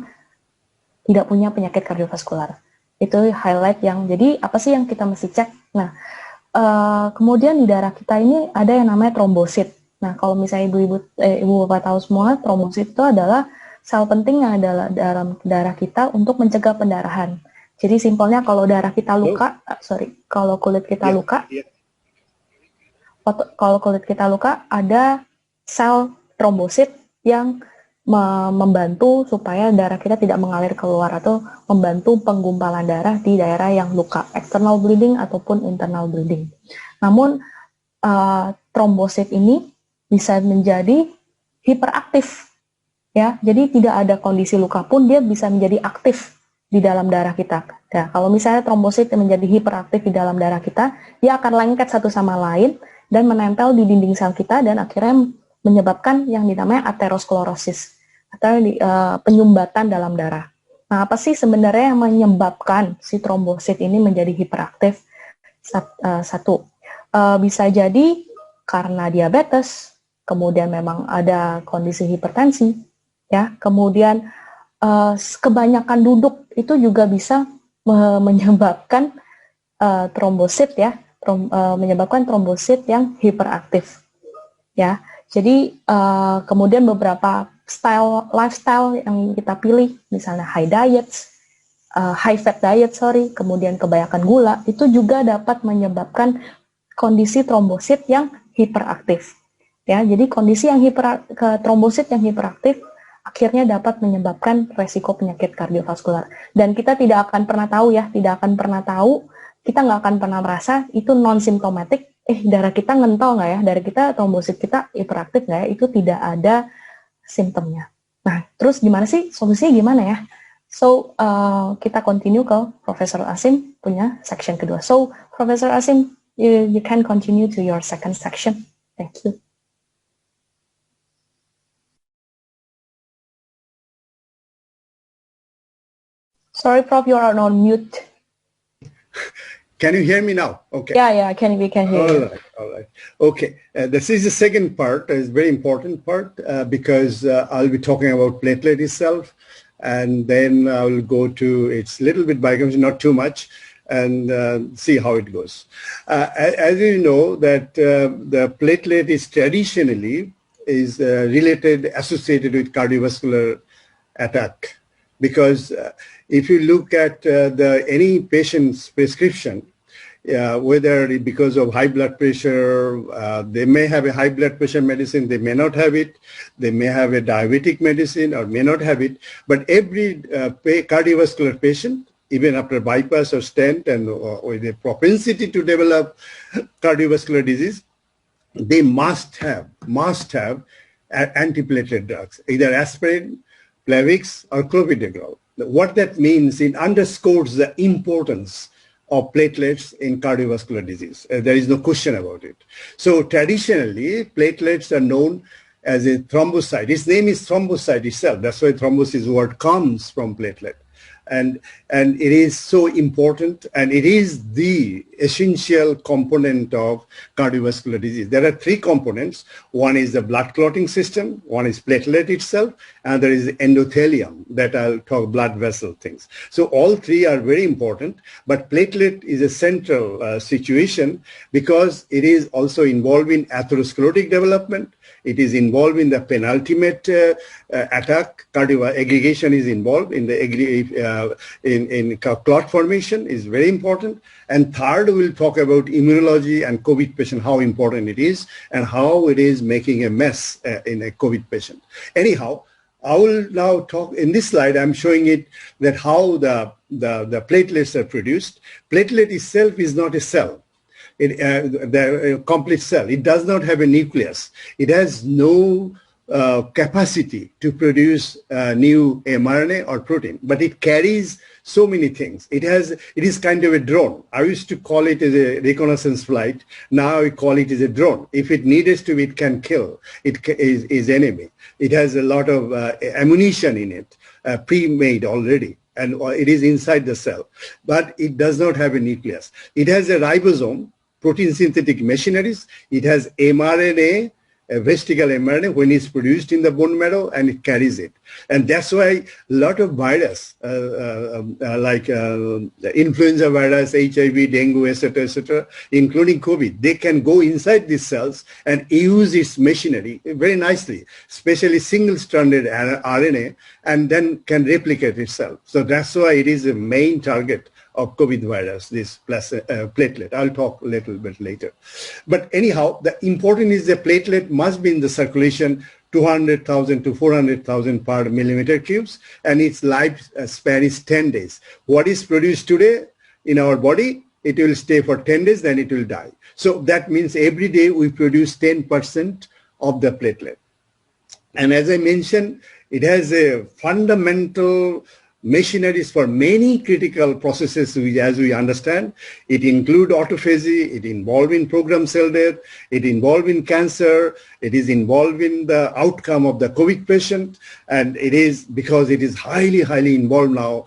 tidak punya penyakit kardiovaskular. Itu highlight yang, jadi apa sih yang kita mesti cek? Nah, kemudian di darah kita ini ada yang namanya trombosit. Nah, kalau misalnya ibu bapak tahu semua, trombosit itu adalah sel penting yang ada dalam darah kita untuk mencegah pendarahan. Jadi simpelnya kalau darah kita luka, kalau kulit kita luka, kalau kulit kita luka, ada sel trombosit yang membantu supaya darah kita tidak mengalir keluar atau membantu penggumpalan darah di daerah yang luka, external bleeding ataupun internal bleeding. Namun trombosit ini bisa menjadi hiperaktif, ya. Jadi tidak ada kondisi luka pun dia bisa menjadi aktif di dalam darah kita. Nah, kalau misalnya trombosit menjadi hiperaktif di dalam darah kita, dia akan lengket satu sama lain dan menempel di dinding sel kita dan akhirnya menyebabkan yang dinamanya aterosklerosis atau penyumbatan dalam darah. Nah, apa sih sebenarnya yang menyebabkan si trombosit ini menjadi hiperaktif? Satu, bisa jadi karena diabetes, kemudian memang ada kondisi hipertensi, ya. Kemudian kebanyakan duduk itu juga bisa menyebabkan trombosit, ya. Menyebabkan trombosit yang hiperaktif, ya. Jadi kemudian beberapa lifestyle yang kita pilih, misalnya high fat diet, kemudian kebanyakan gula, itu juga dapat menyebabkan kondisi trombosit yang hiperaktif, ya. Jadi kondisi yang trombosit yang hiperaktif akhirnya dapat menyebabkan resiko penyakit kardiovaskular. Dan kita tidak akan pernah tahu, ya, kita nggak akan pernah merasa itu non-simptomatik, darah kita ngentol nggak ya, darah kita, trombosit kita hiperaktif nggak ya, itu tidak ada simptomnya. Nah, terus gimana sih, solusinya gimana ya? So, kita continue ke Profesor Asim punya section kedua. So, Profesor Asim, you can continue to your second section. Thank you. Sorry, Prof, you are on mute. Can you hear me now? Okay. Yeah, we can hear you. All right. Okay, this is the second part. It's a very important part because I'll be talking about platelet itself, and then I'll go to its little bit biochemistry, not too much, and see how it goes. As you know, that the platelet is traditionally associated with cardiovascular attack, because if you look at any patient's prescription, whether because of high blood pressure, they may have a high blood pressure medicine, they may not have it, they may have a diabetic medicine or may not have it, but every cardiovascular patient, even after bypass or stent and with a propensity to develop cardiovascular disease, they must have antiplatelet drugs, either aspirin, Plavix, or clopidogrel. What that means, it underscores the importance of platelets in cardiovascular disease. There is no question about it. So traditionally, platelets are known as a thrombocyte. Its name is thrombocyte itself. That's why thrombosis word comes from platelet. And it is so important, and it is the essential component of cardiovascular disease. There are three components. One is the blood clotting system, one is platelet itself, and there is endothelium, that I'll talk blood vessel things. So all three are very important, but platelet is a central situation because it is also involved in atherosclerotic development. It is involved in the penultimate attack. Cardiovascular aggregation is involved in the in clot formation is very important. And third, we'll talk about immunology and COVID patient, how important it is and how it is making a mess in a COVID patient. Anyhow, I will now talk in this slide. I'm showing it that how the platelets are produced. Platelet itself is not a cell. The complete cell. It does not have a nucleus. It has no capacity to produce new mRNA or protein, but it carries so many things. It is kind of a drone. I used to call it as a reconnaissance flight. Now we call it as a drone. If it needs to, it can kill its enemy. It has a lot of ammunition in it, pre-made already, and it is inside the cell, but it does not have a nucleus. It has a ribosome, protein synthetic machineries. It has mRNA, a vesicle mRNA, when it's produced in the bone marrow, and it carries it. And that's why a lot of virus, like the influenza virus, HIV, dengue, etc., including COVID, they can go inside these cells and use its machinery very nicely, especially single-stranded RNA, and then can replicate itself. So that's why it is a main target of COVID virus, this platelet. I'll talk a little bit later. But anyhow, the important is the platelet must be in the circulation 200,000 to 400,000 per millimeter cubes, and its lifespan is 10 days. What is produced today in our body, it will stay for 10 days, then it will die. So that means every day we produce 10% of the platelet. And as I mentioned, it has a fundamental machineries for many critical processes, as we understand. It includes autophagy, it involved in programmed cell death, it involved in cancer, it is involved in the outcome of the COVID patient, and it is because it is highly, highly involved now,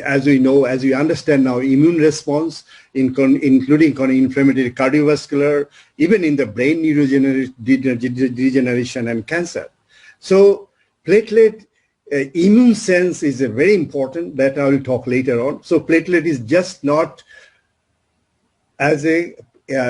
as we know, as we understand now, immune response, including inflammatory cardiovascular, even in the brain neurodegeneration and cancer. So platelet immune sense is very important, that I will talk later on. So platelet is just not as a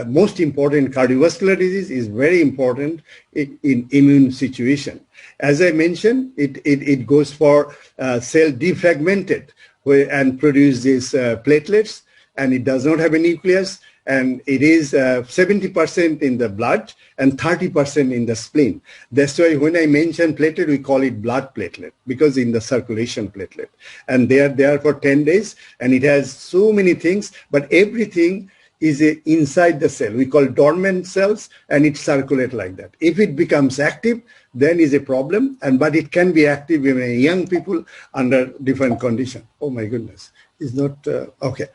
most important cardiovascular disease, is very important in immune situation. As I mentioned, it goes for cell defragmented and produce these platelets, and it does not have a nucleus, and it is 70% in the blood and 30% in the spleen. That's why when I mention platelet, we call it blood platelet, because in the circulation platelet. And they are there for 10 days, and it has so many things, but everything is inside the cell. We call dormant cells, and it circulates like that. If it becomes active, then is a problem, but it can be active even in young people under different conditions. Oh my goodness, it's not, okay.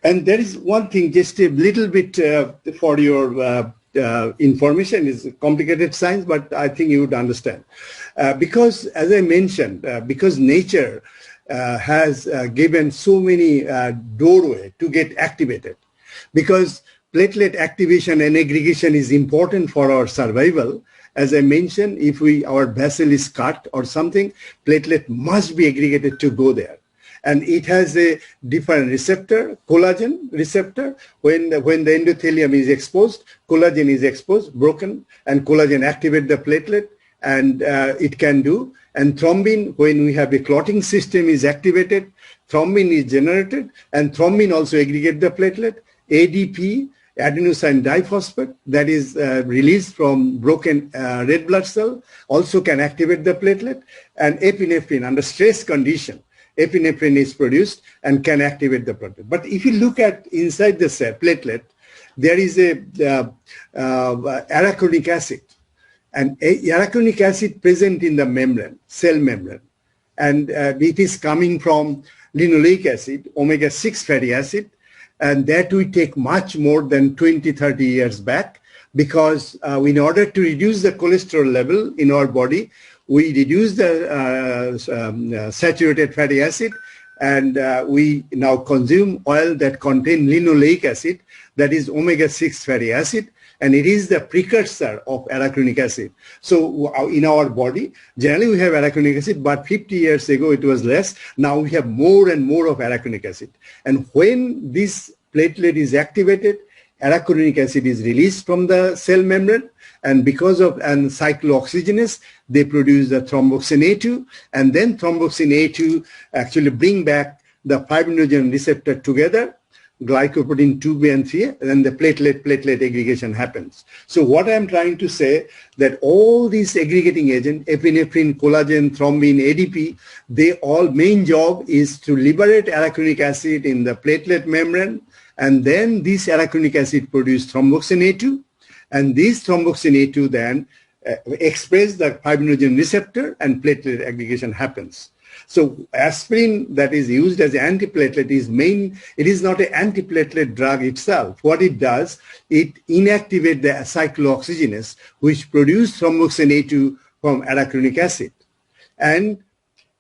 And there is one thing, just a little bit for your information, is complicated science, but I think you would understand. Because, as I mentioned, because nature has given so many doorways to get activated, because platelet activation and aggregation is important for our survival. As I mentioned, if our vessel is cut or something, platelet must be aggregated to go there. And it has a different receptor, collagen receptor. When the endothelium is exposed, collagen is exposed, broken, and collagen activates the platelet, and it can do. And thrombin, when we have a clotting system is activated, thrombin is generated, and thrombin also aggregates the platelet. ADP, adenosine diphosphate, that is released from broken red blood cell, also can activate the platelet, and epinephrine under stress condition. Epinephrine is produced and can activate the platelet. But if you look at inside the cell platelet, there is a arachidonic acid, and arachidonic acid present in the membrane, cell membrane, and it is coming from linoleic acid, omega-6 fatty acid, and that we take much more than 20-30 years back, because in order to reduce the cholesterol level in our body, we reduce the saturated fatty acid, and we now consume oil that contain linoleic acid, that is omega-6 fatty acid, and it is the precursor of arachidonic acid. So in our body, generally we have arachidonic acid, but 50 years ago it was less. Now we have more and more of arachidonic acid. And when this platelet is activated, arachidonic acid is released from the cell membrane, and because of cyclooxygenase, they produce the thromboxane A2, and then thromboxane A2 actually bring back the fibrinogen receptor together, glycoprotein 2B and 3, and then the platelet aggregation happens. So what I'm trying to say, that all these aggregating agents, epinephrine, collagen, thrombin, ADP, they all main job is to liberate arachidonic acid in the platelet membrane, and then this arachidonic acid produce thromboxane A2, and this thromboxane A2 then express the fibrinogen receptor, and platelet aggregation happens. So aspirin that is used as an antiplatelet is it is not an antiplatelet drug itself. What it does, it inactivates the cyclooxygenase, which produce thromboxane A2 from arachidonic acid. And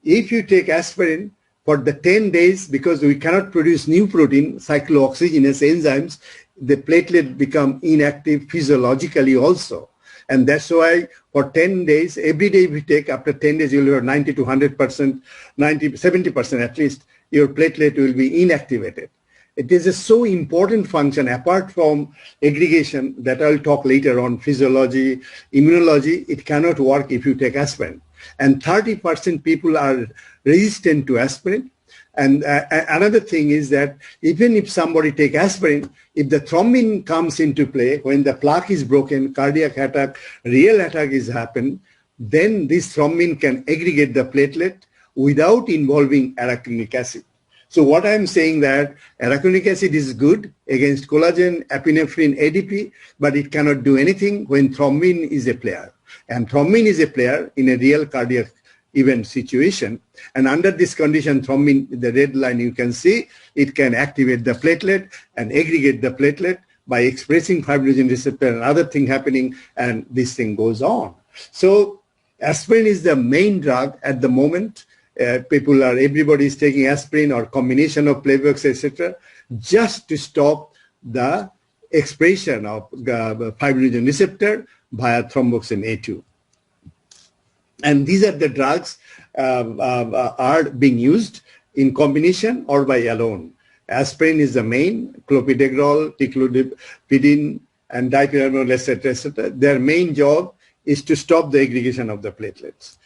if you take aspirin for the 10 days, because we cannot produce new protein, cyclooxygenase enzymes, the platelet become inactive physiologically also. And that's why for 10 days, every day we take, after 10 days, you'll have 90 to 100%, 70% at least, your platelet will be inactivated. It is a so important function apart from aggregation that I'll talk later on, physiology, immunology, it cannot work if you take aspirin. And 30% people are resistant to aspirin. And another thing is that even if somebody take aspirin, if the thrombin comes into play, when the plaque is broken, cardiac attack, real attack is happened, then this thrombin can aggregate the platelet without involving arachidonic acid. So what I'm saying that arachidonic acid is good against collagen, epinephrine, ADP, but it cannot do anything when thrombin is a player. And thrombin is a player in a real cardiac event situation, and under this condition, thrombin, the red line you can see, it can activate the platelet and aggregate the platelet by expressing fibrinogen receptor and other thing happening, and this thing goes on. So aspirin is the main drug at the moment. Everybody is taking aspirin or combination of Playbox, etc., just to stop the expression of fibrinogen receptor via thromboxane A2. And these are the drugs are being used in combination or by alone. Aspirin is the main, clopidogrel, ticlopidine, and dipyramidine, etc., etc. Their main job is to stop the aggregation of the platelets.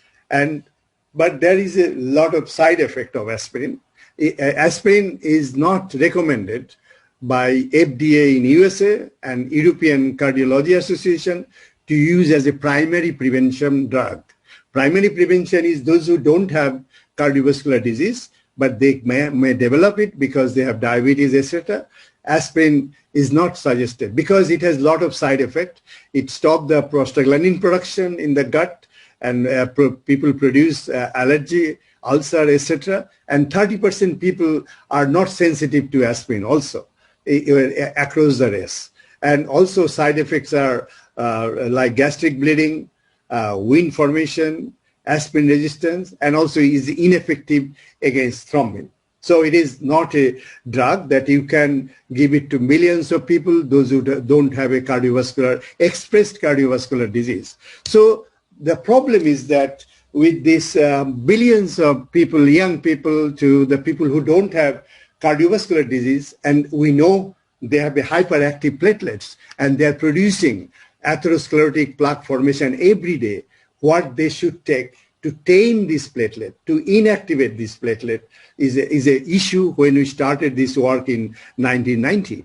But there is a lot of side effect of aspirin. Aspirin is not recommended by FDA in USA and European Cardiology Association to use as a primary prevention drug. Primary prevention is those who don't have cardiovascular disease, but they may develop it because they have diabetes, etc. Aspirin is not suggested because it has a lot of side effects. It stops the prostaglandin production in the gut, and people produce allergy, ulcer, etc. And 30% people are not sensitive to aspirin also across the race. And also side effects are like gastric bleeding, wound formation, aspirin resistance, and also is ineffective against thrombin. So it is not a drug that you can give it to millions of people, those who don't have a expressed cardiovascular disease. So the problem is that with these billions of people, young people to the people who don't have cardiovascular disease, and we know they have a hyperactive platelets and they are producing atherosclerotic plaque formation every day. What they should take to tame this platelet, to inactivate this platelet is an issue when we started this work in 1990.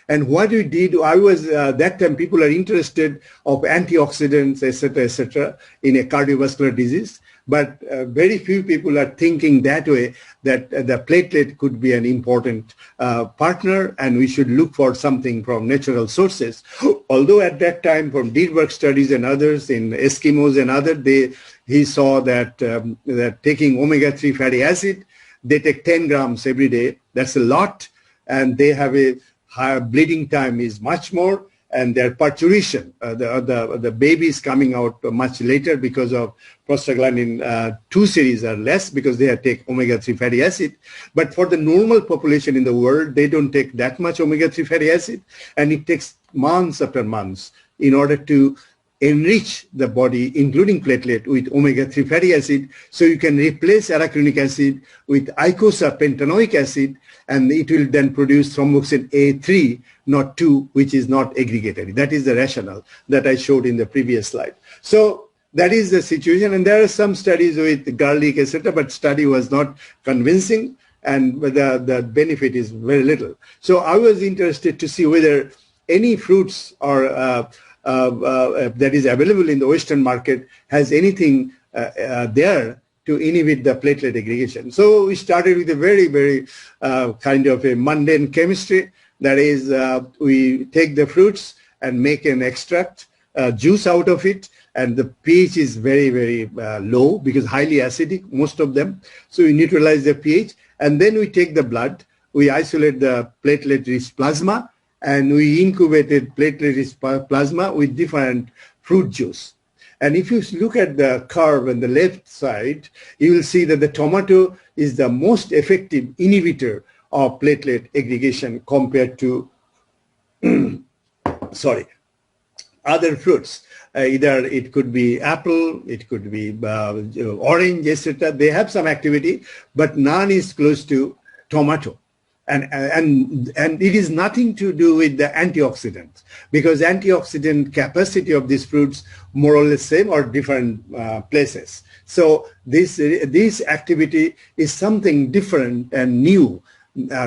And what we did, I was, that time people are interested of antioxidants, etc., in a cardiovascular disease. But very few people are thinking that way, that the platelet could be an important partner, and we should look for something from natural sources. Although at that time, from Dieberg studies and others in Eskimos and others, he saw that, that taking omega-3 fatty acid, they take 10 grams every day. That's a lot. And they have a higher bleeding time is much more. And their parturition, the baby is coming out much later because of prostaglandin 2 series are less because they take omega-3 fatty acid. But for the normal population in the world, they don't take that much omega-3 fatty acid. And it takes months after months in order to enrich the body, including platelet, with omega-3 fatty acid, so you can replace arachidonic acid with eicosapentaenoic acid, and it will then produce thromboxane A3, not 2, which is not aggregatory. That is the rationale that I showed in the previous slide. So that is the situation, and there are some studies with garlic, etc., but study was not convincing, and the benefit is very little. So I was interested to see whether any fruits are that is available in the Western market has anything there to inhibit the platelet aggregation. So we started with a very, very kind of a mundane chemistry. That is, we take the fruits and make an extract, juice out of it, and the pH is very, very low because highly acidic, most of them. So we neutralize the pH, and then we take the blood, we isolate the platelet-rich plasma, and we incubated platelet-rich plasma with different fruit juice. And if you look at the curve on the left side, you will see that the tomato is the most effective inhibitor of platelet aggregation compared to other fruits. Either it could be apple, it could be orange, etc. They have some activity, but none is close to tomato. And it is nothing to do with the antioxidants, because antioxidant capacity of these fruits more or less same or different places. So this activity is something different and new.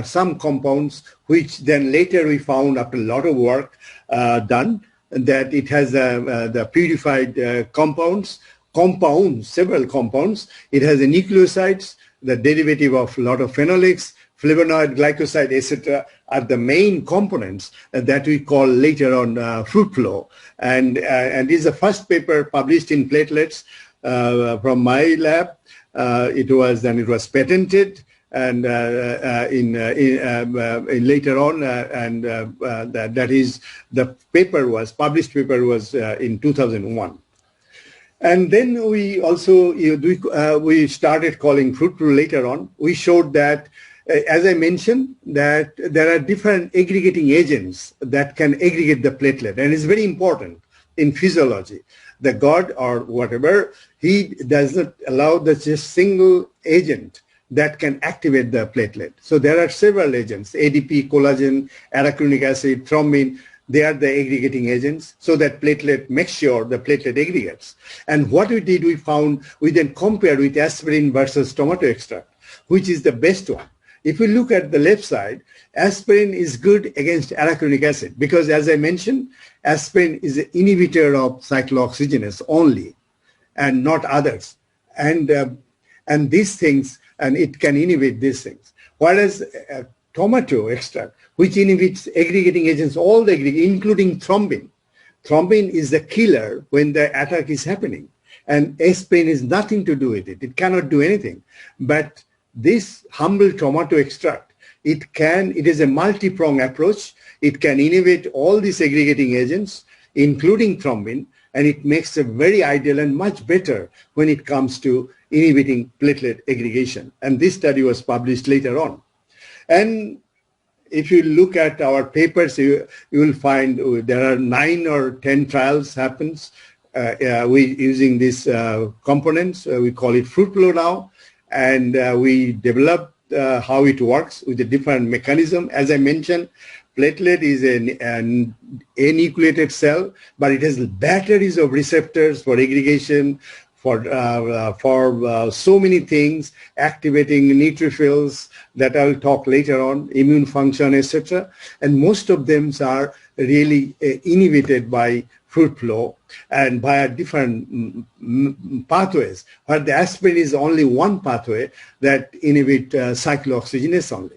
Some compounds which then later we found after a lot of work done that it has the purified several compounds. It has the nucleosides, the derivative of a lot of phenolics, flavonoid, glycoside, etc. are the main components that we call later on FRUITFLOW. And this is the first paper published in platelets from my lab. It was patented, and later on, that is the published paper was in 2001. And then we also we started calling FRUITFLOW later on. We showed that, as I mentioned, that there are different aggregating agents that can aggregate the platelet, and it's very important in physiology. The God or whatever, he does not allow just single agent that can activate the platelet. So there are several agents, ADP, collagen, arachidonic acid, thrombin. They are the aggregating agents, so that platelet makes sure the platelet aggregates. And what we did, we found, we then compared with aspirin versus tomato extract, which is the best one. If we look at the left side, aspirin is good against arachidonic acid because, as I mentioned, aspirin is an inhibitor of cyclooxygenase only and not others. And these things, and it can inhibit these things. Whereas tomato extract, which inhibits aggregating agents, all the aggregating, including thrombin. Thrombin is the killer when the attack is happening. And aspirin is nothing to do with it. It cannot do anything. But this humble tomato extract, it is a multi-pronged approach. It can inhibit all these aggregating agents, including thrombin, and it makes it very ideal and much better when it comes to inhibiting platelet aggregation. And this study was published later on. And if you look at our papers, you will find there are 9 or 10 trials happens using these components. We call it FRUITFLOW now. And we developed how it works with a different mechanism. As I mentioned, platelet is an anucleated cell, but it has batteries of receptors for aggregation, for so many things, activating neutrophils that I'll talk later on, immune function, etc. And most of them are really inhibited by fruit flow and by different pathways. But the aspirin is only one pathway that inhibit cyclooxygenase only.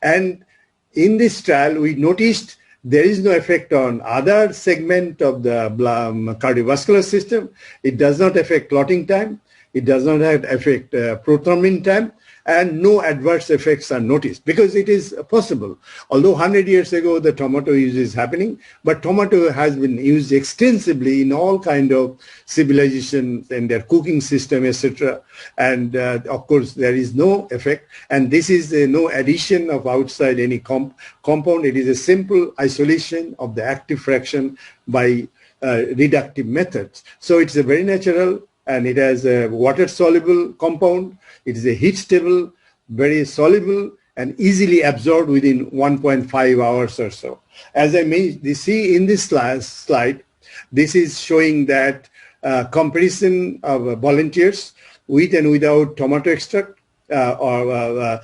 And in this trial, we noticed there is no effect on other segment of the cardiovascular system. It does not affect clotting time. It does not affect prothrombin time. And no adverse effects are noticed because it is possible. Although 100 years ago the tomato use is happening, but tomato has been used extensively in all kind of civilizations and their cooking system, etc. And of course there is no effect. And this is no addition of outside any compound. It is a simple isolation of the active fraction by reductive methods. So it's a very natural, and it has a water-soluble compound. It is a heat-stable, very soluble, and easily absorbed within 1.5 hours or so. As I may see in this slide, this is showing that comparison of volunteers with and without tomato extract, they're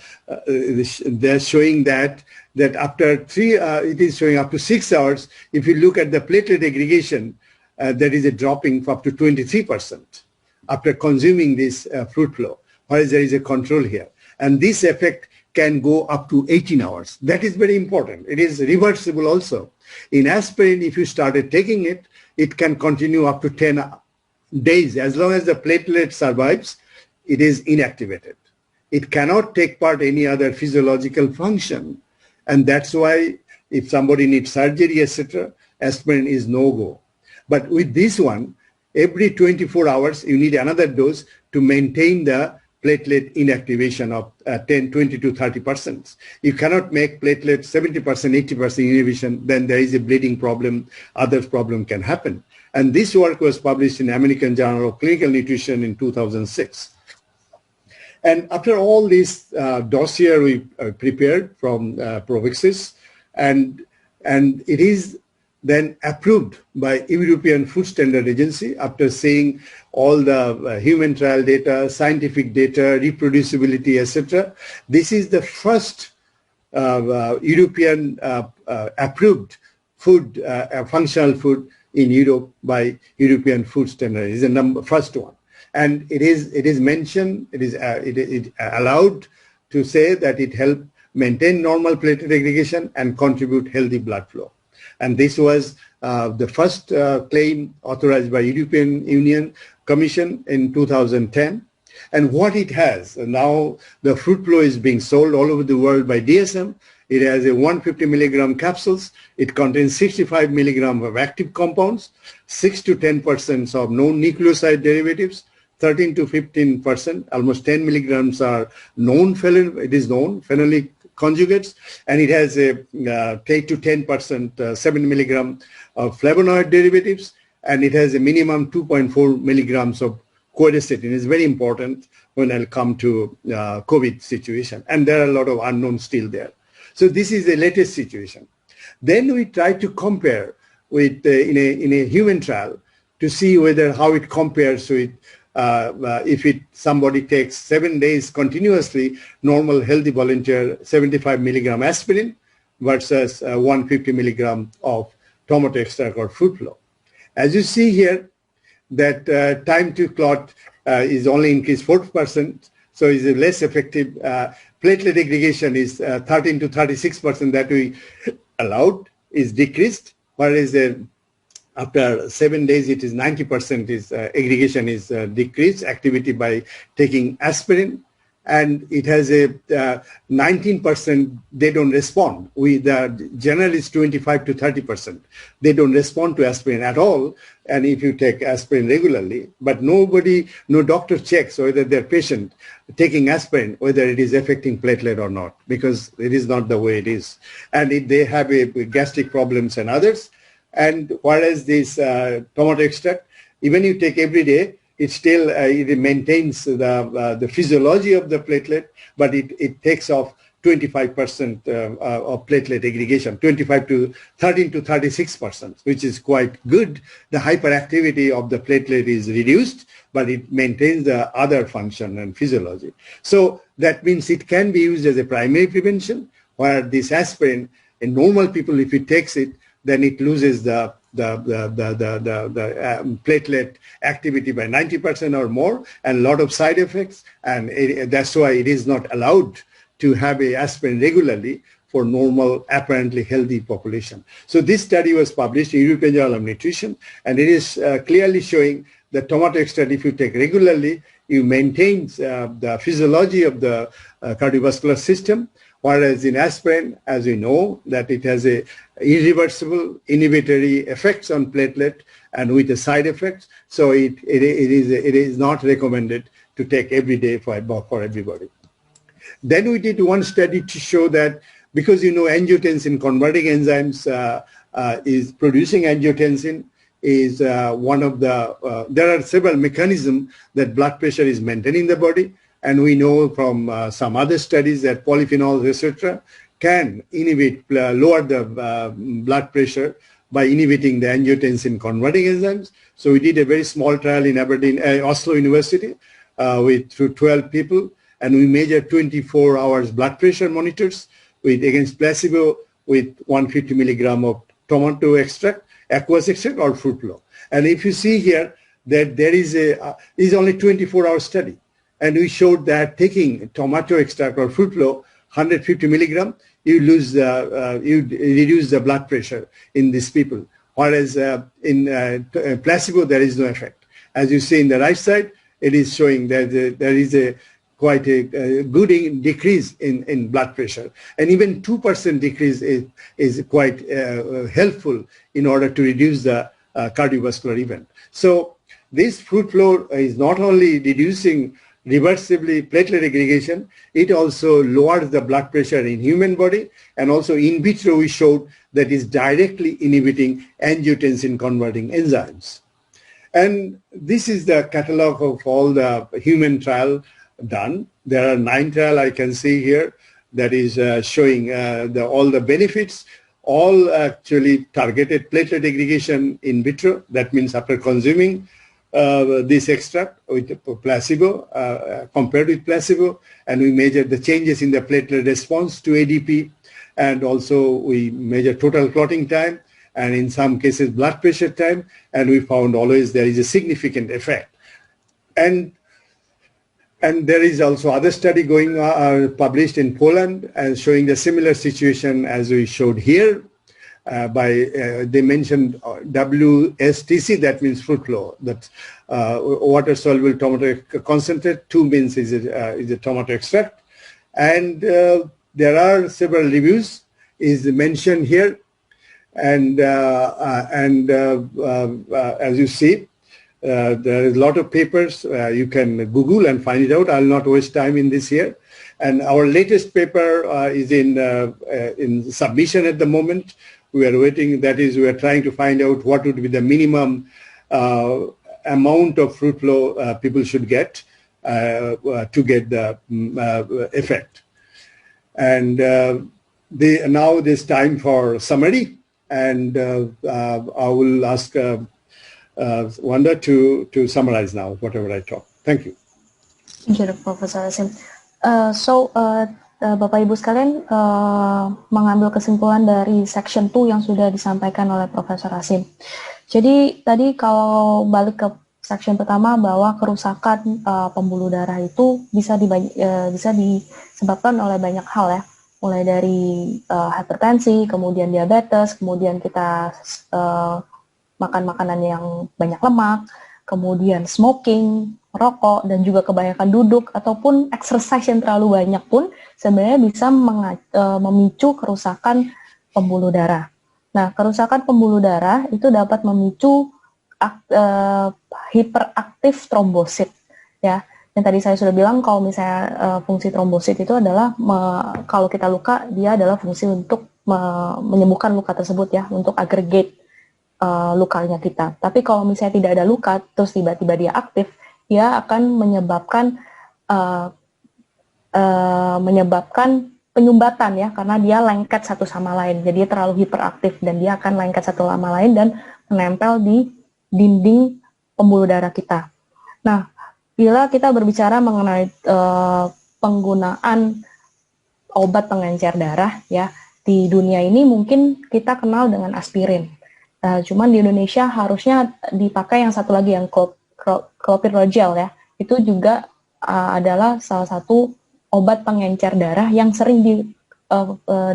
showing that after it is showing up to 6 hours. If you look at the platelet aggregation, there is a dropping up to 23% after consuming this fruit flow, whereas there is a control here. And this effect can go up to 18 hours. That is very important. It is reversible also. In aspirin, if you started taking it, it can continue up to 10 days. As long as the platelet survives, it is inactivated. It cannot take part any other physiological function. And that's why if somebody needs surgery, etc., aspirin is no-go. But with this one, every 24 hours, you need another dose to maintain the platelet inactivation of 10, 20 to 30%. You cannot make platelet 70%, 80% inhibition, then there is a bleeding problem, other problem can happen. And this work was published in American Journal of Clinical Nutrition in 2006. And after all this dossier we prepared from Provixis, and it is then approved by European Food Standard Agency after seeing all the human trial data, scientific data, reproducibility, etc. This is the first European approved food, functional food in Europe by European Food Standard. It is the first one. And it is mentioned, it is allowed to say that it helps maintain normal platelet aggregation and contribute healthy blood flow. And this was the first claim authorized by European Union Commission in 2010. And what it has, now the fruit flow is being sold all over the world by DSM. It has a 150 milligram capsules. It contains 65 milligram of active compounds, 6 to 10% of non-nucleoside derivatives, 13 to 15%, almost 10 milligrams are phenolic conjugates, and it has a 8 to 10%, 7 milligram of flavonoid derivatives, and it has a minimum 2.4 milligrams of quercetin. It's very important when I'll come to COVID situation, and there are a lot of unknowns still there. So this is the latest situation. Then we try to compare with in a human trial to see how it compares with if somebody takes 7 days continuously, normal healthy volunteer 75 milligram aspirin versus 150 milligram of tomato extract or fruit flow. As you see here, that time to clot is only increased 4%, so is less effective. Platelet aggregation is 13 to 36% that we allowed is decreased, whereas after 7 days, it is 90% is aggregation is decreased activity by taking aspirin, and it has a 19% they don't respond. The general is 25 to 30%. They don't respond to aspirin at all, and if you take aspirin regularly, but no doctor checks whether their patient taking aspirin, whether it is affecting platelet or not, because it is not the way it is. And if they have gastric problems and others, and whereas this tomato extract, even you take every day, it still it maintains the physiology of the platelet, but it takes off 25% of platelet aggregation, 25 to 13 to 36%, which is quite good. The hyperactivity of the platelet is reduced, but it maintains the other function and physiology. So that means it can be used as a primary prevention, where this aspirin, in normal people, if it takes it, then it loses the platelet activity by 90% or more, and a lot of side effects, and that's why it is not allowed to have a aspirin regularly for normal, apparently healthy population. So this study was published in European Journal of Nutrition, and it is clearly showing that tomato extract, if you take regularly, you maintain the physiology of the cardiovascular system, whereas in aspirin, as we know, that it has a irreversible inhibitory effects on platelet and with the side effects. So it is not recommended to take every day for everybody. Then we did one study to show that, because angiotensin converting enzymes is producing angiotensin is one of the, there are several mechanisms that blood pressure is maintained in the body. And we know from some other studies that polyphenols, etc., can inhibit, lower the blood pressure by inhibiting the angiotensin converting enzymes. So we did a very small trial in Aberdeen, Oslo University, with 12 people, and we measured 24 hours blood pressure monitors against placebo with 150 milligram of tomato extract, aqueous extract, or fruit flow. And if you see here that there is only 24-hour study. And we showed that taking tomato extract or fruit flow, 150 milligram, you reduce the blood pressure in these people. Whereas in placebo, there is no effect. As you see in the right side, it is showing that there is quite a good decrease in blood pressure. And even 2% decrease is quite helpful in order to reduce the cardiovascular event. So this fruit flow is not only reducing reversibly platelet aggregation, it also lowers the blood pressure in human body, and also in vitro we showed that is directly inhibiting angiotensin converting enzymes. And this is the catalog of all the human trial done. There are 9 trials I can see here that is showing all the benefits, all actually targeted platelet aggregation in vitro. That means after consuming this extract with placebo, compared with placebo, and we measured the changes in the platelet response to ADP, and also we measured total clotting time, and in some cases blood pressure time, and we found always there is a significant effect. And there is also other study going published in Poland and showing the similar situation as we showed here. They mentioned WSTC, that means fruit flow, that water soluble tomato concentrate, 2 means is a tomato extract. And there are several reviews is mentioned here, and as you see, there is a lot of papers. You can Google and find it out. I'll not waste time in this here. And our latest paper is in submission at the moment. We are waiting, that is, we are trying to find out what would be the minimum amount of fruit flow people should get to get the effect. And now there's time for summary, and I will ask Wanda to summarize now whatever I talk. Thank you. Thank you, Professor Asim. Bapak Ibu sekalian, mengambil kesimpulan dari section 2 yang sudah disampaikan oleh Profesor Asim. Jadi tadi kalau balik ke section pertama, bahwa kerusakan pembuluh darah itu bisa disebabkan oleh banyak hal ya, mulai dari hipertensi, kemudian diabetes, kemudian kita makan makanan yang banyak lemak, kemudian smoking, rokok, dan juga kebanyakan duduk ataupun exercise yang terlalu banyak pun sebenarnya bisa memicu kerusakan pembuluh darah. Nah, kerusakan pembuluh darah itu dapat memicu hiperaktif trombosit, ya. Yang tadi saya sudah bilang, kalau misalnya fungsi trombosit itu adalah kalau kita luka, dia adalah fungsi untuk menyembuhkan luka tersebut ya, untuk aggregate lukanya kita. Tapi kalau misalnya tidak ada luka, terus tiba-tiba dia aktif, dia akan menyebabkan penyumbatan ya, karena dia lengket satu sama lain. Jadi terlalu hiperaktif dan dia akan lengket satu sama lain dan menempel di dinding pembuluh darah kita. Nah, bila kita berbicara mengenai penggunaan obat pengencer darah ya, di dunia ini mungkin kita kenal dengan aspirin. Cuman di Indonesia harusnya dipakai yang satu lagi yang clopidogrel ya. Itu juga adalah salah satu obat pengencer darah yang sering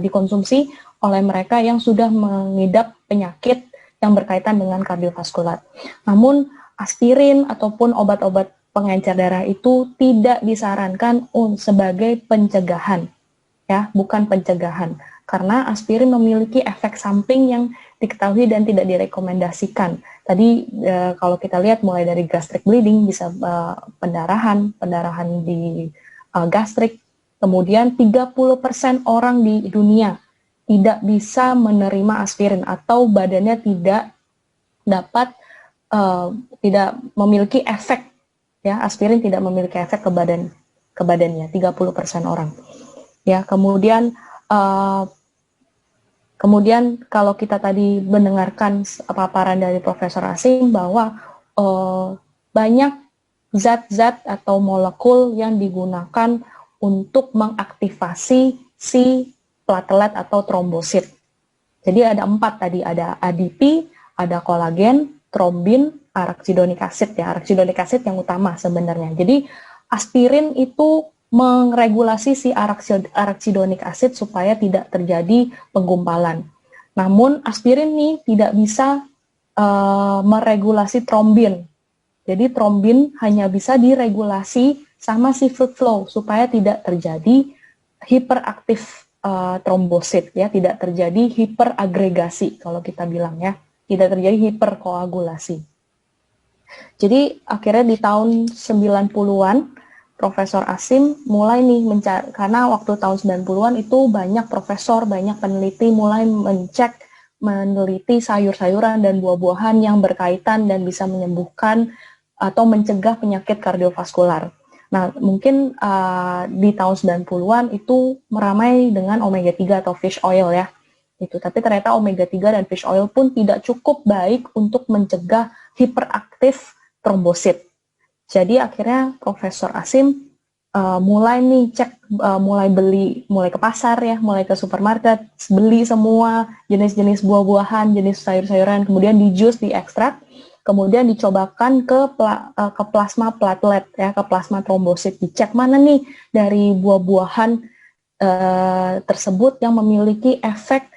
dikonsumsi oleh mereka yang sudah mengidap penyakit yang berkaitan dengan kardiovaskular. Namun aspirin ataupun obat-obat pengencer darah itu tidak disarankan sebagai pencegahan, ya, bukan pencegahan. Karena aspirin memiliki efek samping yang diketahui dan tidak direkomendasikan. Tadi kalau kita lihat mulai dari gastric bleeding, bisa pendarahan di gastrik, kemudian 30% orang di dunia tidak bisa menerima aspirin atau badannya tidak dapat tidak memiliki efek, ya, aspirin tidak memiliki efek ke badannya 30% orang. Ya, kemudian kalau kita tadi mendengarkan paparan dari Profesor Asim bahwa banyak zat-zat atau molekul yang digunakan untuk mengaktifasi si platelet atau trombosit. Jadi ada 4 tadi, ada ADP, ada kolagen, trombin, arachidonik acid ya. Arachidonik acid yang utama sebenarnya. Jadi aspirin itu meregulasi si arachidonik acid supaya tidak terjadi penggumpalan. Namun aspirin ini tidak bisa meregulasi trombin. Jadi trombin hanya bisa diregulasi sama si fruit flow supaya tidak terjadi hiperaktif trombosit ya, tidak terjadi hiperagregasi kalau kita bilang ya, tidak terjadi hiperkoagulasi. Jadi akhirnya di tahun 90-an Profesor Asim mulai nih mencari, karena waktu tahun 90-an itu banyak profesor, banyak peneliti mulai meneliti sayur-sayuran dan buah-buahan yang berkaitan dan bisa menyembuhkan atau mencegah penyakit kardiovaskular. Nah, mungkin di tahun 90-an itu meramai dengan omega 3 atau fish oil ya. Itu, tapi ternyata omega 3 dan fish oil pun tidak cukup baik untuk mencegah hiperaktif trombosit. Jadi akhirnya Profesor Asim mulai ke pasar ya, mulai ke supermarket, beli semua jenis-jenis buah-buahan, jenis sayur-sayuran, kemudian di jus, diekstrak, kemudian dicobakan ke plasma platelet ya, ke plasma trombosit, dicek mana nih dari buah-buahan tersebut yang memiliki efek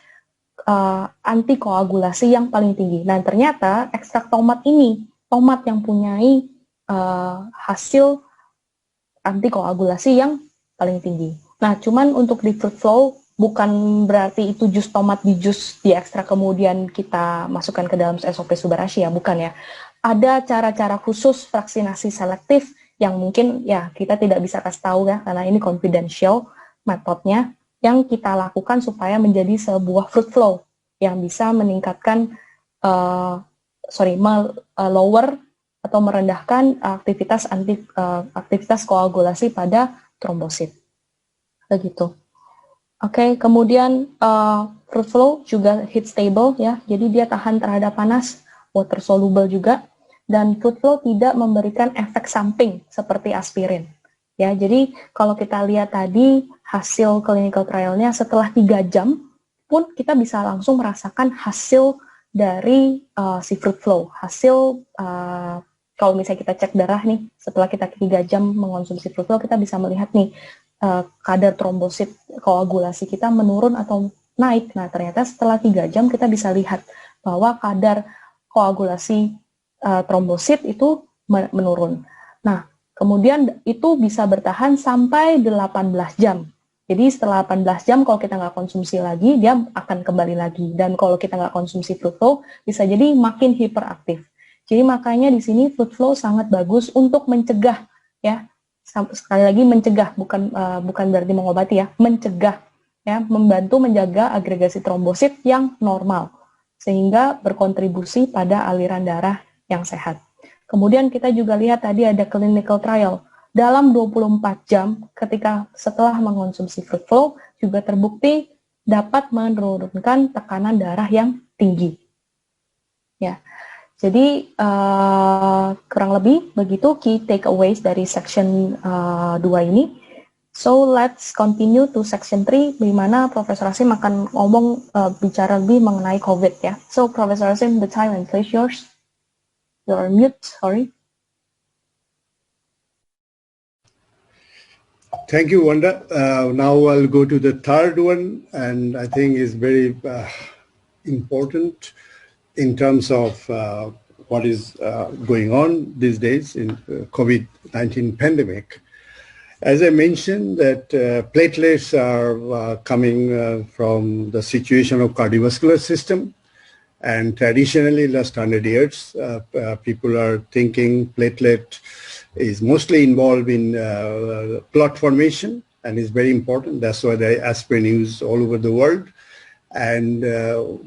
antikoagulasi yang paling tinggi. Nah, ternyata ekstrak tomat yang punyai hasil antikoagulasi yang paling tinggi. Nah, cuman untuk di fruit flow bukan berarti itu jus tomat diekstrak kemudian kita masukkan ke dalam SOP Subarashi ya, bukan ya. Ada cara-cara khusus vaksinasi selektif yang mungkin ya kita tidak bisa kasih tahu ya, karena ini confidential metodenya yang kita lakukan supaya menjadi sebuah fruit flow yang bisa meningkatkan lower atau merendahkan aktivitas koagulasi pada trombosit. Begitu. Oke, kemudian fruit flow juga heat stable ya. Jadi dia tahan terhadap panas, water soluble juga, dan fruit flow tidak memberikan efek samping seperti aspirin. Ya, jadi kalau kita lihat tadi hasil clinical trial-nya setelah 3 jam pun kita bisa langsung merasakan hasil dari si fruit flow. Hasil kalau misalnya kita cek darah nih, setelah kita 3 jam mengonsumsi fruit flow, kita bisa melihat nih kadar trombosit koagulasi kita menurun atau naik. Nah, ternyata setelah 3 jam kita bisa lihat bahwa kadar koagulasi trombosit itu menurun. Nah, kemudian itu bisa bertahan sampai 18 jam. Jadi setelah 18 jam kalau kita nggak konsumsi lagi, dia akan kembali lagi. Dan kalau kita nggak konsumsi fruit flow, bisa jadi makin hiperaktif. Jadi makanya di sini fruit flow sangat bagus untuk mencegah ya. Sekali lagi mencegah, bukan berarti mengobati ya, mencegah ya, membantu menjaga agregasi trombosit yang normal sehingga berkontribusi pada aliran darah yang sehat. Kemudian kita juga lihat tadi ada clinical trial dalam 24 jam ketika setelah mengonsumsi FRUITFLOW juga terbukti dapat menurunkan tekanan darah yang tinggi. Ya, jadi kurang lebih begitu key takeaways dari section 2 ini. So let's continue to section 3, di mana Profesor Asim akan ngomong bicara lebih mengenai COVID ya. So Profesor Asim, the time and place yours. You're on mute, sorry. Thank you, Wanda. Now I'll go to the third one, and I think is very important in terms of what is going on these days in COVID-19 pandemic. As I mentioned, that platelets are coming from the situation of cardiovascular system, and traditionally last 100 years, people are thinking platelet is mostly involved in clot formation and is very important. That's why the aspirin used all over the world. And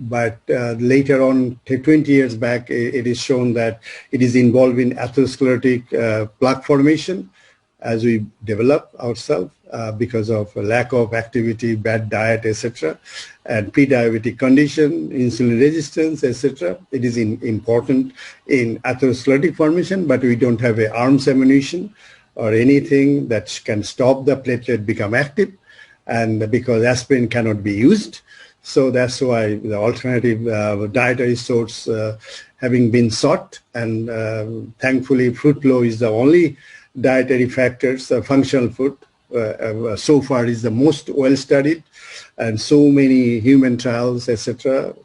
but later on, 20 years back, it is shown that it is involved in atherosclerotic plaque formation as we develop ourselves because of a lack of activity, bad diet, etc., and pre-diabetic condition, insulin resistance, etc. It is important in atherosclerotic formation, but we don't have an arms ammunition or anything that can stop the platelet become active, and because aspirin cannot be used. So that's why the alternative dietary source having been sought, and thankfully FRUITFLOW is the only dietary factors, functional food, so far is the most well-studied, and so many human trials, etc.,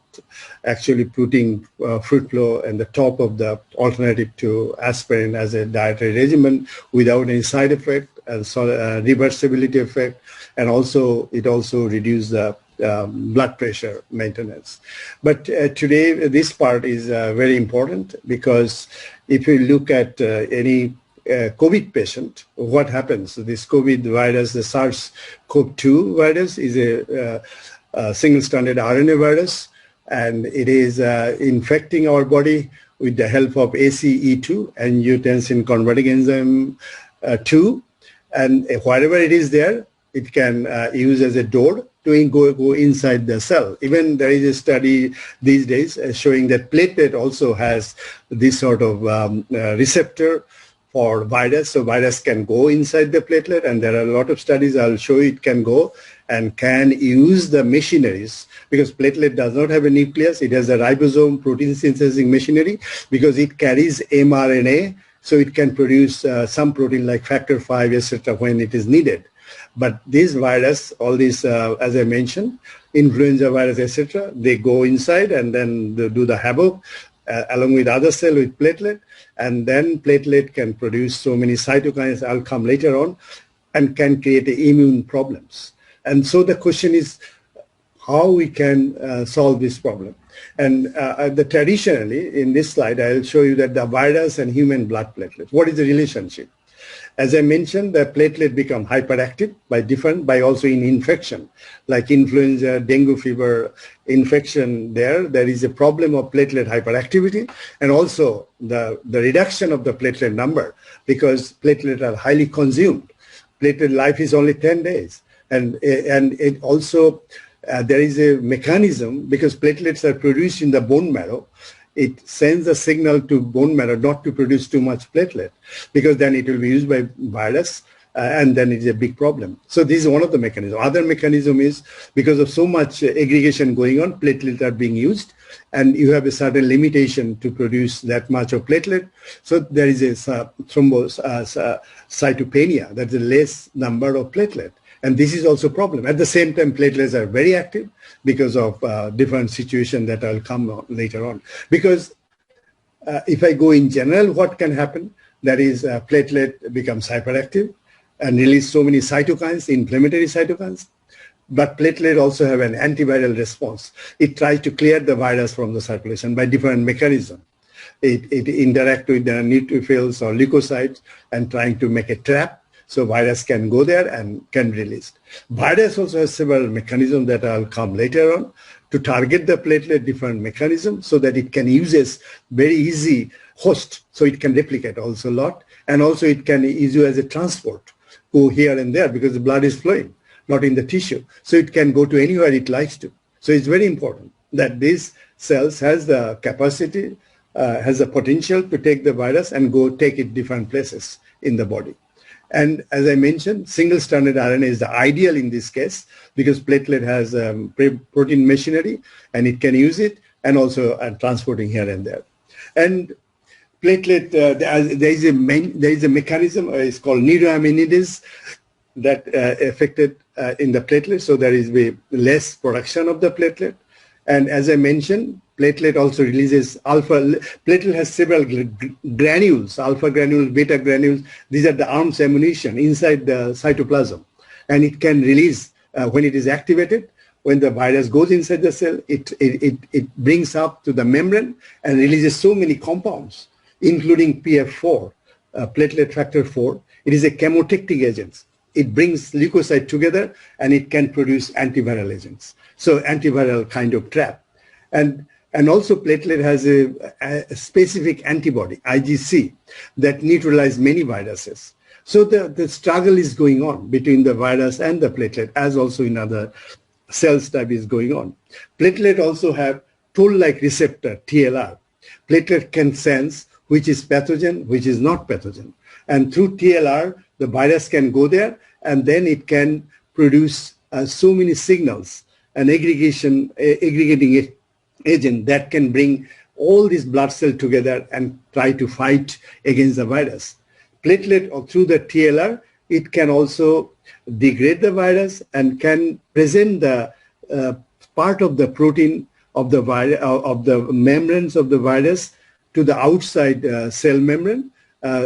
actually putting FRUITFLOW at the top of the alternative to aspirin as a dietary regimen without any side effect and reversibility effect, and also it also reduces the blood pressure maintenance. But today this part is very important, because if you look at any COVID patient, what happens? This COVID virus, the SARS-CoV-2 virus, is a single-stranded RNA virus, and it is infecting our body with the help of ACE2, angiotensin converting enzyme 2, and wherever it is there, it can use as a door to go inside the cell. Even there is a study these days showing that platelet also has this sort of receptor for virus, so virus can go inside the platelet, and there are a lot of studies I'll show you it can go and can use the machineries, because platelet does not have a nucleus, it has a ribosome protein synthesizing machinery, because it carries mRNA, so it can produce some protein like factor V, etc. when it is needed. But this virus, all these, as I mentioned, influenza virus, etc., they go inside and then they do the havoc along with other cell with platelet, and then platelet can produce so many cytokines, I'll come later on, and can create immune problems. And so the question is how we can solve this problem. And traditionally, in this slide, I'll show you that the virus and human blood platelets, what is the relationship? As I mentioned, the platelet become hyperactive by also in infection, like influenza, dengue fever infection. There is a problem of platelet hyperactivity, and also the reduction of the platelet number, because platelets are highly consumed. Platelet life is only 10 days, and it also there is a mechanism, because platelets are produced in the bone marrow. It sends a signal to bone marrow not to produce too much platelet, because then it will be used by virus, and then it's a big problem. So this is one of the mechanisms. Other mechanism is because of so much aggregation going on, platelets are being used, and you have a certain limitation to produce that much of platelet. So there is a thrombocytopenia, that's a less number of platelet. And this is also a problem. At the same time, platelets are very active because of different situations that I'll come later on. Because if I go in general, what can happen? That is, platelet becomes hyperactive and release so many cytokines, inflammatory cytokines. But platelet also have an antiviral response. It tries to clear the virus from the circulation by different mechanisms. It interacts with the neutrophils or leukocytes and trying to make a trap, so virus can go there and can release. Virus also has several mechanisms that I'll come later on to target the platelet, different mechanisms, so that it can use as very easy host, so it can replicate also a lot, and also it can use as a transport, go here and there because the blood is flowing, not in the tissue. So it can go to anywhere it likes to. So it's very important that these cells has the capacity, has the potential to take the virus and go take it different places in the body. And as I mentioned, single-stranded RNA is the ideal in this case because platelet has protein machinery and it can use it, and also transporting here and there. And platelet, there is a mechanism, it's called neuraminidase, that affected in the platelet, so there is less production of the platelet. And as I mentioned, platelet also releases alpha. Platelet has several granules, alpha granules, beta granules. These are the arms ammunition inside the cytoplasm. And it can release, when it is activated, when the virus goes inside the cell, it brings up to the membrane and releases so many compounds, including PF4, platelet factor 4. It is a chemotactic agent. It brings leukocyte together and it can produce antiviral agents. So antiviral kind of trap. And also platelet has a specific antibody, IgC, that neutralizes many viruses. So the struggle is going on between the virus and the platelet, as also in other cell studies going on. Platelet also have toll-like receptor, TLR. Platelet can sense which is pathogen, which is not pathogen. And through TLR, the virus can go there, and then it can produce so many signals, an aggregating agent that can bring all these blood cells together and try to fight against the virus. Platelet, or through the TLR, it can also degrade the virus and can present the part of the protein of the virus, of the membranes of the virus to the outside cell membrane,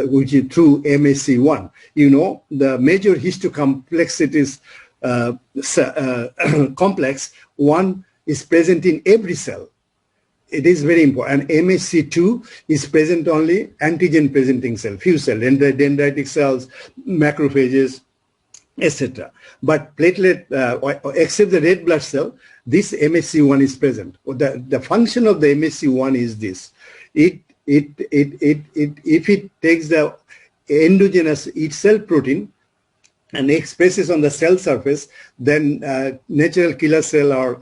which is through MHC1. You know, the major histocomplexities complex, one is present in every cell. It is very important. And MHC2 is present only antigen presenting cell, few cells, dendritic cells, macrophages, etc. But platelet, except the red blood cell, this MHC1 is present. The function of the MHC1 is this. If it takes the endogenous itself protein and expresses on the cell surface, then natural killer cell or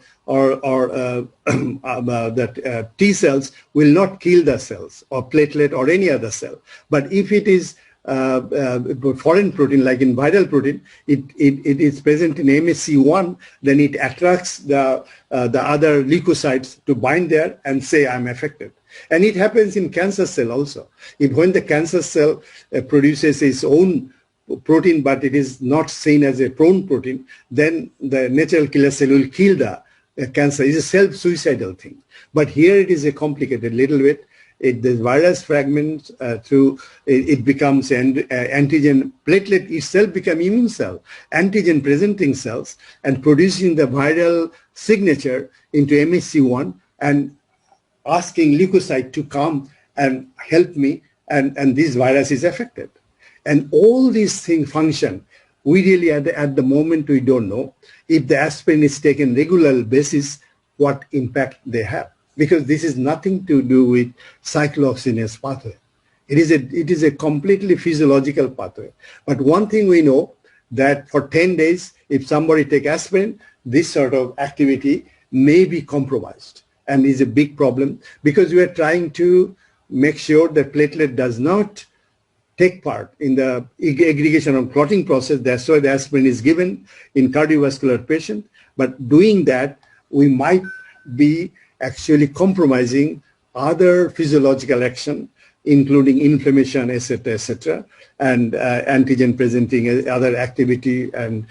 that T cells will not kill the cells, or platelet or any other cell. But if it is foreign protein, like in viral protein, it is present in MHC1, then it attracts the other leukocytes to bind there and say, I'm affected. And it happens in cancer cell also. When the cancer cell produces its own protein, but it is not seen as a prone protein, then the natural killer cell will kill the cancer. It's a self-suicidal thing. But here it is a complicated little bit. The virus fragments it becomes antigen. Platelet itself become immune cell, antigen presenting cells, and producing the viral signature into MHC1 and asking leukocyte to come and help me, and this virus is affected. And all these things function. We really, at the moment, we don't know if the aspirin is taken regular basis, what impact they have. Because this is nothing to do with cyclooxygenase pathway. It is a completely physiological pathway. But one thing we know, that for 10 days, if somebody take aspirin, this sort of activity may be compromised, and is a big problem, because we are trying to make sure that platelet does not take part in the aggregation of clotting process. That's why the aspirin is given in cardiovascular patient. But doing that, we might be actually compromising other physiological action, including inflammation, etc., and antigen presenting other activity, and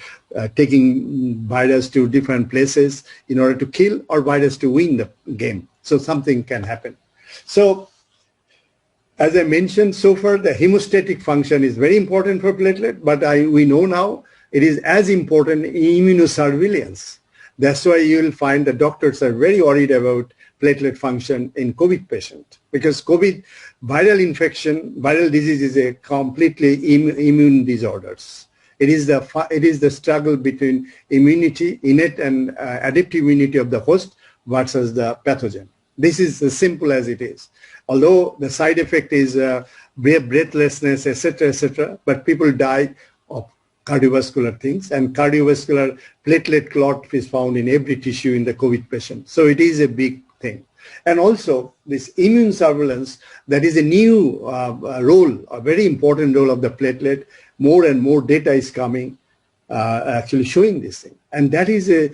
taking virus to different places in order to kill, or virus to win the game. So something can happen. So as I mentioned so far, the hemostatic function is very important for platelet, but we know now it is as important in immunosurveillance. That's why you will find the doctors are very worried about platelet function in COVID patient, because COVID viral infection, viral disease is a completely immune disorders. It is the struggle between immunity, innate and adaptive immunity of the host versus the pathogen. This is as simple as it is. Although the side effect is breathlessness, etc., but people die of cardiovascular things, and cardiovascular platelet clot is found in every tissue in the COVID patient. So it is a big thing. And also this immune surveillance, that is a new role, a very important role of the platelet. More and more data is coming actually showing this thing. And that is a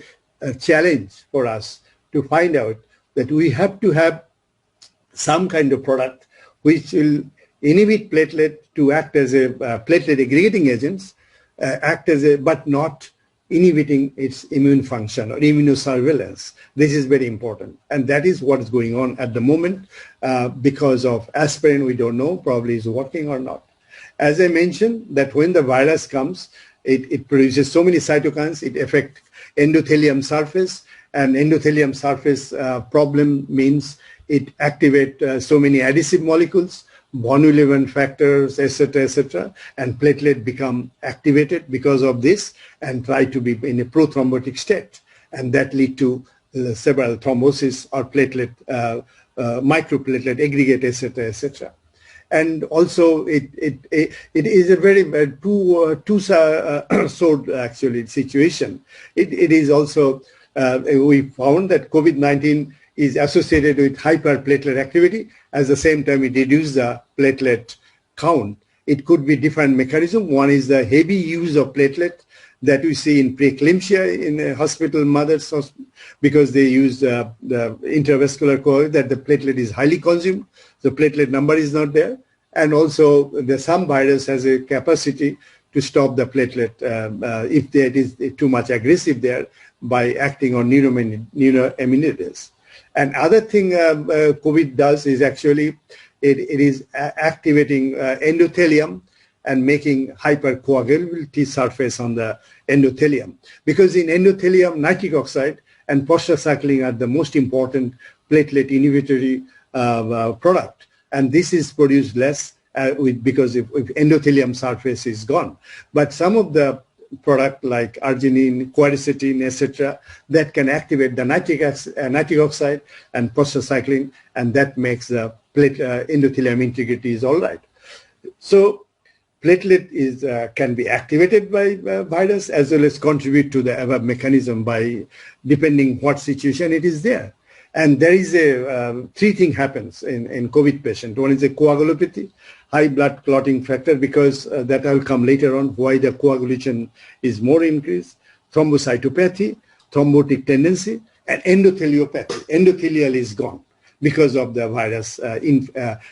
challenge for us to find out that we have to have some kind of product which will inhibit platelet to act as a platelet aggregating agents, but not inhibiting its immune function or immunosurveillance. This is very important. And that is what is going on at the moment. Because of aspirin, we don't know, probably is working or not. As I mentioned, that when the virus comes, it produces so many cytokines, it affects endothelium surface, and endothelium surface problem means it activates so many adhesive molecules, von Willebrand factors, etc., and platelet become activated because of this and try to be in a prothrombotic state, and that lead to several thrombosis or platelet, microplatelet aggregate, etc. And also it is a very two-sword actually situation. It is also we found that COVID-19 is associated with hyperplatelet activity. At the same time, it reduces the platelet count. It could be different mechanism. One is the heavy use of platelet that we see in preeclampsia in hospital mothers, because they use the intravascular coagulation, that the platelet is highly consumed. The platelet number is not there. And also, some virus has a capacity to stop the platelet if there is too much aggressive there by acting on neuroimmunities. And other thing COVID does is actually it is activating endothelium and making hypercoagulability surface on the endothelium. Because in endothelium, nitric oxide and prostacyclin are the most important platelet inhibitory product. And this is produced less because if endothelium surface is gone. But some of the product like arginine, quercetin, etc., that can activate the nitric oxide and prostacyclin, and that makes the endothelium integrity is all right. So platelet is can be activated by virus as well as contribute to the above mechanism by depending what situation it is there. And there is a three things happens in COVID patient. One is a coagulopathy, high blood clotting factor, because that will come later on why the coagulation is more increased, thrombocytopathy, thrombotic tendency, and endotheliopathy. Endothelial is gone because of the virus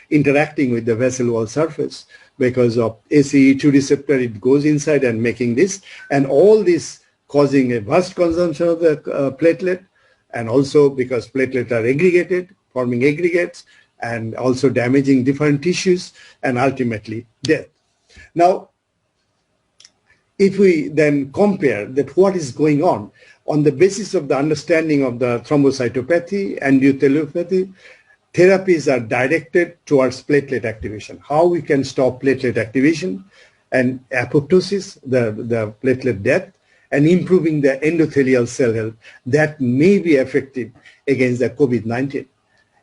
interacting with the vessel wall surface. Because of ACE2 receptor, it goes inside and making this, and all this causing a vast consumption of the platelet, and also because platelets are aggregated, forming aggregates, and also damaging different tissues, and ultimately death. Now, if we then compare that what is going on the basis of the understanding of the thrombocytopathy and endotheliopathy, therapies are directed towards platelet activation. How we can stop platelet activation and apoptosis, the platelet death, and improving the endothelial cell health that may be effective against the COVID-19.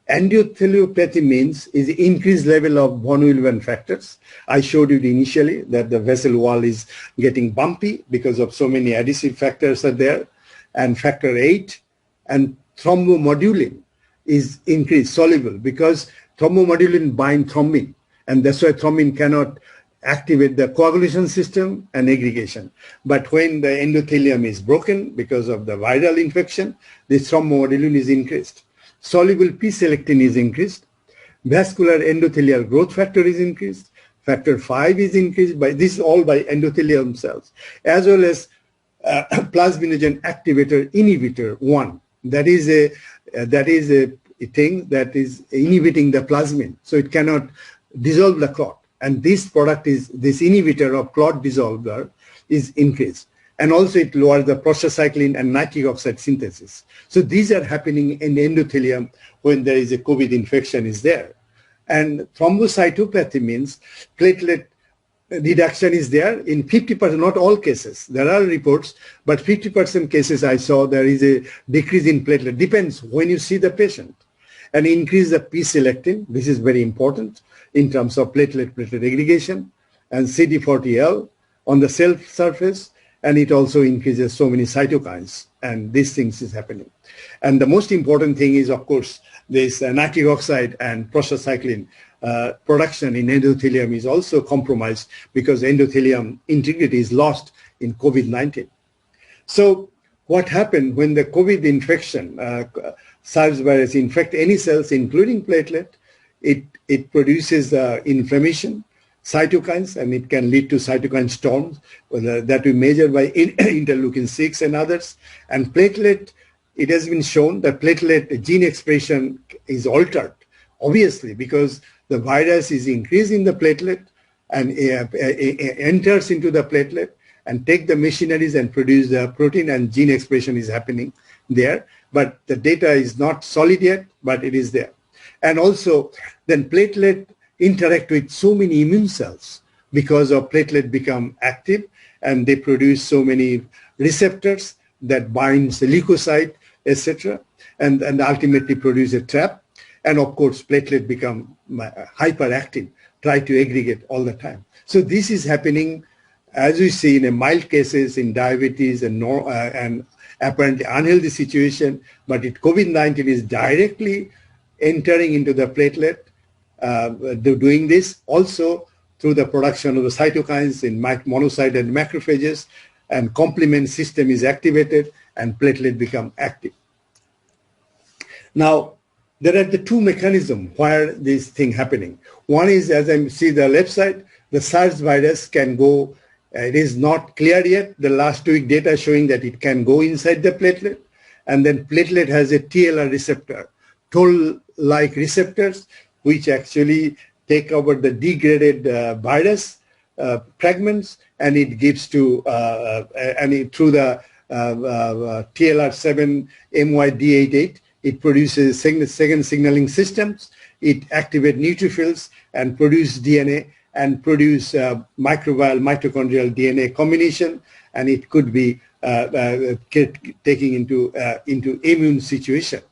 Endotheliopathy means is increased level of von Willebrand factors. I showed you initially that the vessel wall is getting bumpy because of so many adhesive factors are there, and factor 8, and thrombomodulin is increased, soluble, because thrombomodulin bind thrombin, and that's why thrombin cannot activate the coagulation system and aggregation. But when the endothelium is broken because of the viral infection, this thrombomodulin is increased. Soluble P-selectin is increased. Vascular endothelial growth factor is increased. Factor 5 is increased by this all by endothelium cells, as well as plasminogen activator inhibitor 1. That is a thing that is inhibiting the plasmin, so it cannot dissolve the clot. And this product is, this inhibitor of clot dissolver is increased. And also it lowers the prostacyclin and nitric oxide synthesis. So these are happening in the endothelium when there is a COVID infection is there. And thrombocytopathy means platelet reduction is there in 50%, not all cases. There are reports, but 50% cases I saw there is a decrease in platelet. Depends when you see the patient. And increase the P-selectin, this is very important in terms of platelet aggregation, and CD40L on the cell surface, and it also increases so many cytokines, and these things is happening. And the most important thing is, of course, this nitric oxide and prostacyclin production in endothelium is also compromised because endothelium integrity is lost in COVID-19. So what happened when the COVID infection, SARS virus infect any cells, including platelet, it produces inflammation, cytokines, and it can lead to cytokine storms that we measure by interleukin-6 and others. And platelet, it has been shown that platelet gene expression is altered, obviously, because the virus is increasing the platelet and enters into the platelet and take the machineries and produce the protein, and gene expression is happening there. But the data is not solid yet, but it is there. And also, then platelet interact with so many immune cells because of platelet become active, and they produce so many receptors that binds the leukocyte, etc., and ultimately produce a trap. And of course, platelet become hyperactive, try to aggregate all the time. So this is happening, as we see, in a mild cases in diabetes and apparently unhealthy situation, but COVID-19 is directly entering into the platelet, doing this also through the production of the cytokines in monocyte and macrophages, and complement system is activated and platelet become active. Now, there are the two mechanisms where this thing happening. One is, as I see the left side, the SARS virus can go, it is not clear yet, the last week data showing that it can go inside the platelet, and then platelet has a TLR receptor, toll-like receptors, which actually take over the degraded virus fragments, and it gives to, through the TLR7 MYD88, it produces second signaling systems, it activates neutrophils and produce DNA and produce microbial mitochondrial DNA combination, and it could be taking into immune situation.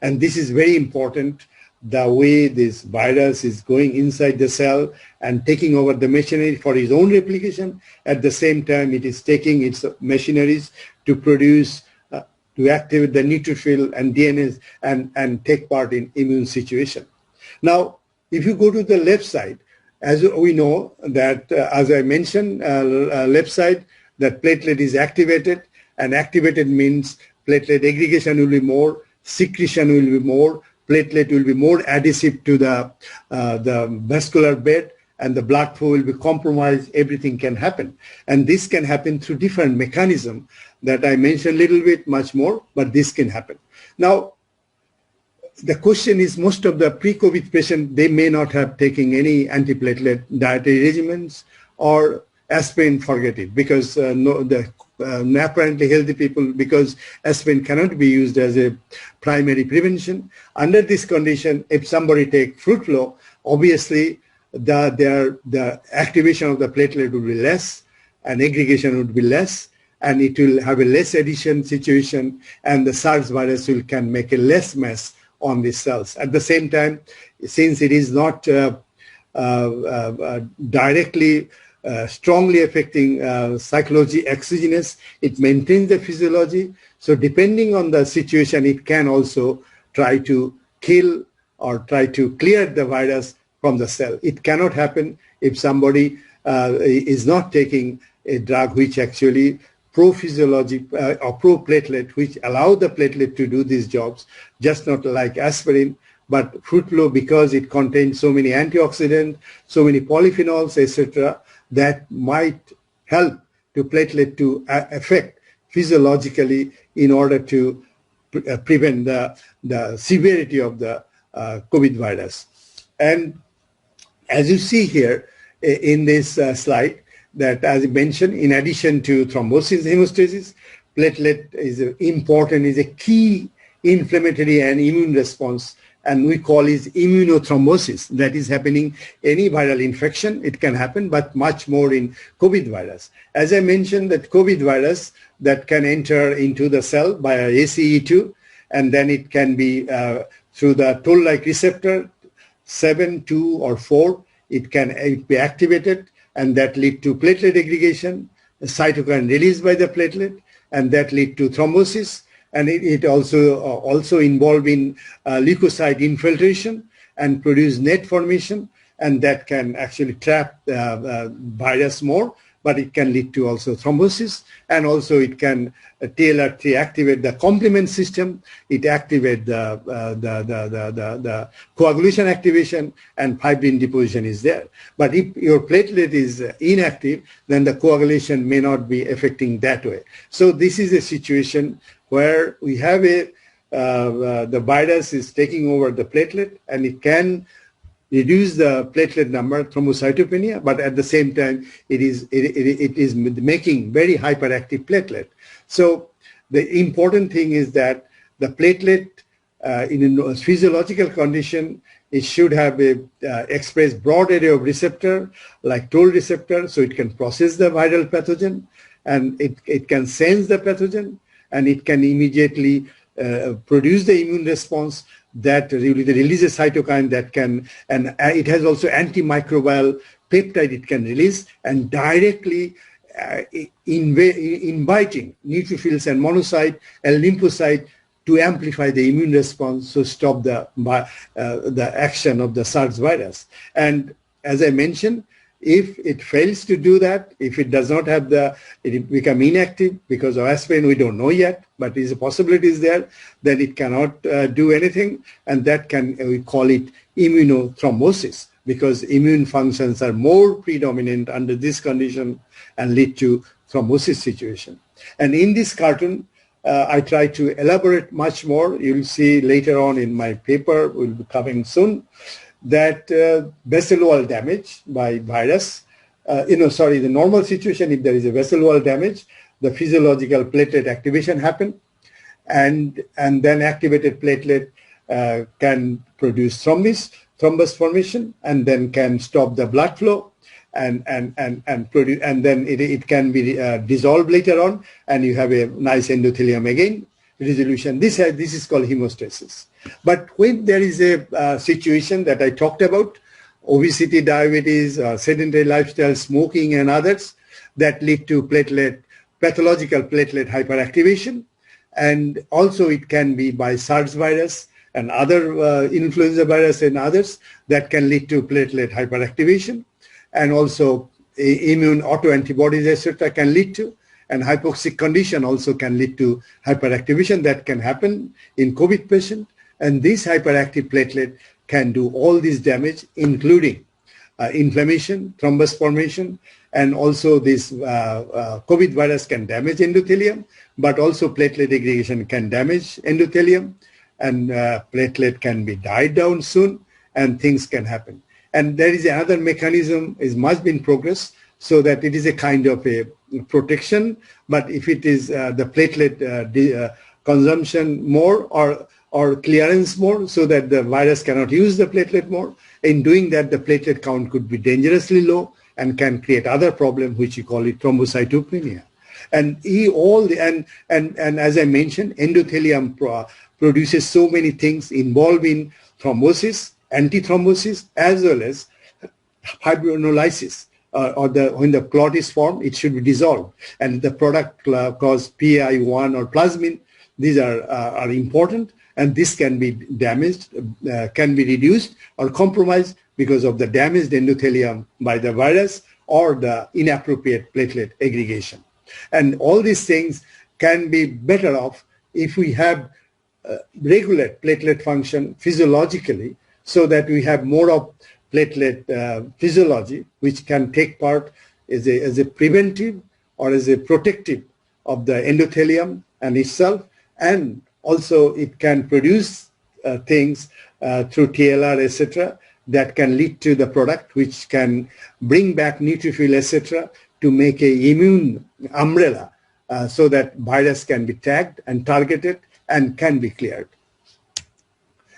And this is very important, the way this virus is going inside the cell and taking over the machinery for its own replication. At the same time, it is taking its machineries to produce, to activate the neutrophil and DNA and take part in immune situation. Now, if you go to the left side, as we know that, as I mentioned, left side, that platelet is activated, and activated means platelet aggregation will be more, secretion will be more, platelet will be more adhesive to the vascular bed, and the blood flow will be compromised, everything can happen. And this can happen through different mechanisms that I mentioned a little bit, much more, but this can happen. Now, the question is, most of the pre-COVID patients, they may not have taken any antiplatelet dietary regimens or aspirin, forget it, because apparently healthy people, because aspirin cannot be used as a primary prevention. Under this condition, if somebody take FRUITFLOW, obviously the activation of the platelet would be less and aggregation would be less, and it will have a less addition situation, and the SARS virus can make a less mess on the cells. At the same time, since it is not directly strongly affecting psychology exogenous, it maintains the physiology. So depending on the situation, it can also try to kill or try to clear the virus from the cell. It cannot happen if somebody is not taking a drug which actually pro-physiologic or pro-platelet, which allow the platelet to do these jobs, just not like aspirin, but FRUITFLOW, because it contains so many antioxidants, so many polyphenols, etc., that might help to platelet to affect physiologically in order to prevent the severity of the COVID virus. And as you see here in this slide, that as I mentioned, in addition to thrombosis hemostasis, platelet is important, is a key inflammatory and immune response and we call it immunothrombosis. That is happening any viral infection. It can happen, but much more in COVID virus. As I mentioned, that COVID virus that can enter into the cell by ACE2, and then it can be through the toll-like receptor 7, 2, or 4. It can be activated, and that lead to platelet aggregation, cytokine released by the platelet, and that lead to thrombosis. And it also involved in leukocyte infiltration and produce net formation, and that can actually trap the virus more, but it can lead to also thrombosis, and also it can TLR3 activate the complement system. It activates the coagulation activation, and fibrin deposition is there. But if your platelet is inactive, then the coagulation may not be affecting that way. So this is a situation where we have the virus is taking over the platelet, and it can reduce the platelet number, thrombocytopenia, but at the same time, it is making very hyperactive platelet. So the important thing is that the platelet in a physiological condition, it should have express broad array of receptor, like toll receptor, so it can process the viral pathogen, and it can sense the pathogen, and it can immediately produce the immune response that really releases cytokine that can, and it has also antimicrobial peptide it can release, and directly inviting neutrophils and monocyte and lymphocyte to amplify the immune response, so stop the action of the SARS virus. And as I mentioned, if it fails to do that, if it does not have it become inactive because of aspirin, we don't know yet, but the possibility is there, then it cannot do anything, and that we call it immunothrombosis, because immune functions are more predominant under this condition and lead to thrombosis situation. And in this cartoon, I try to elaborate much more. You'll see later on in my paper, will be coming soon, that vessel wall damage by virus, the normal situation, if there is a vessel wall damage, the physiological platelet activation happen, and then activated platelet can produce thrombus formation, and then can stop the blood flow, and produce, and then it can be dissolved later on, and you have a nice endothelium again resolution. This is called hemostasis. But when there is a situation that I talked about, obesity, diabetes, sedentary lifestyle, smoking, and others, that lead to pathological platelet hyperactivation, and also it can be by SARS virus and other influenza virus and others that can lead to platelet hyperactivation, and also immune autoantibodies, etc., can lead to, and hypoxic condition also can lead to hyperactivation that can happen in COVID patient. And this hyperactive platelet can do all this damage, including inflammation, thrombus formation, and also this COVID virus can damage endothelium, but also platelet aggregation can damage endothelium, and platelet can be died down soon, and things can happen. And there is another mechanism is much in progress, so that it is a kind of a protection. But if it is the platelet consumption more or clearance more, so that the virus cannot use the platelet more, in doing that the platelet count could be dangerously low and can create other problem, which you call it thrombocytopenia. And as I mentioned, endothelium produces so many things involving thrombosis, antithrombosis, as well as fibrinolysis. When the clot is formed, it should be dissolved, and the product called PI1 or plasmin, these are important, and this can be damaged, can be reduced or compromised because of the damaged endothelium by the virus or the inappropriate platelet aggregation. And all these things can be better off if we have regular platelet function physiologically, so that we have more of platelet physiology, which can take part as a preventive or as a protective of the endothelium and itself, and also it can produce things through TLR, etc., that can lead to the product, which can bring back neutrophil, etc., to make a immune umbrella, so that virus can be tagged and targeted and can be cleared.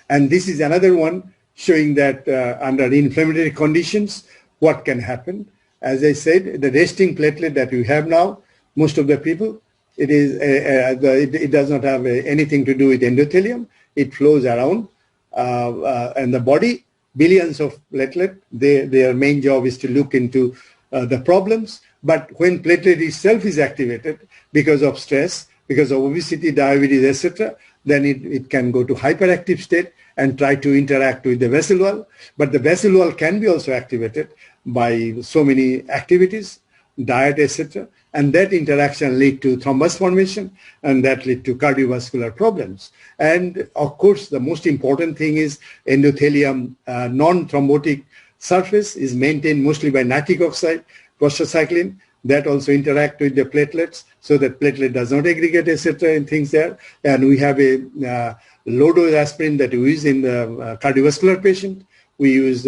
And this is another one showing that under inflammatory conditions, what can happen. As I said, the resting platelet that we have now, most of the people, it does not have anything to do with endothelium. It flows around and the body, billions of platelet, their main job is to look into the problems. But when platelet itself is activated because of stress, because of obesity, diabetes, etc., then it can go to hyperactive state and try to interact with the vessel wall. But the vessel wall can be also activated by so many activities, diet, etc. And that interaction lead to thrombus formation, and that lead to cardiovascular problems. And of course, the most important thing is endothelium non-thrombotic surface is maintained mostly by nitric oxide, prostacyclin, that also interact with the platelets so that platelet does not aggregate, etc. and things there. And we have a low dose aspirin that we use in the cardiovascular patient. We use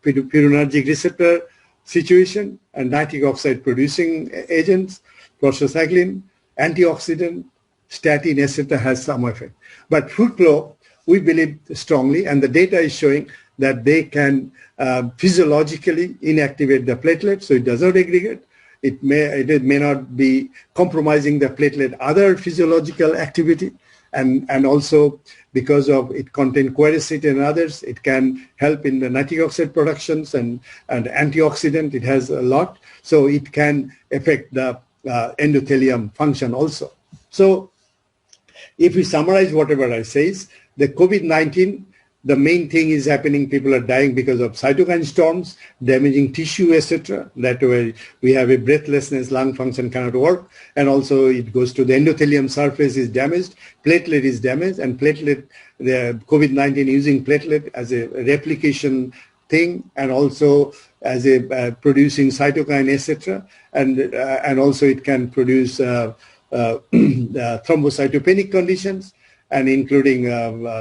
purinergic receptor situation and nitric oxide producing agents, prostacyclin, antioxidant, statin, etc. has some effect. But FRUITFLOW, we believe strongly, and the data is showing that they can physiologically inactivate the platelet, so it does not aggregate. It may not be compromising the platelet other physiological activity, and also because of it contain quercetin and others, it can help in the nitric oxide productions and antioxidant. It has a lot, so it can affect the endothelium function also. So if we summarize whatever I says, the COVID-19, the main thing is happening, people are dying because of cytokine storms, damaging tissue, etc. That way we have a breathlessness, lung function cannot work, and also it goes to the endothelium surface is damaged, platelet is damaged, and platelet, the COVID-19 using platelet as a replication thing, and also as a producing cytokine, etc. And also it can produce thrombocytopenic conditions, and including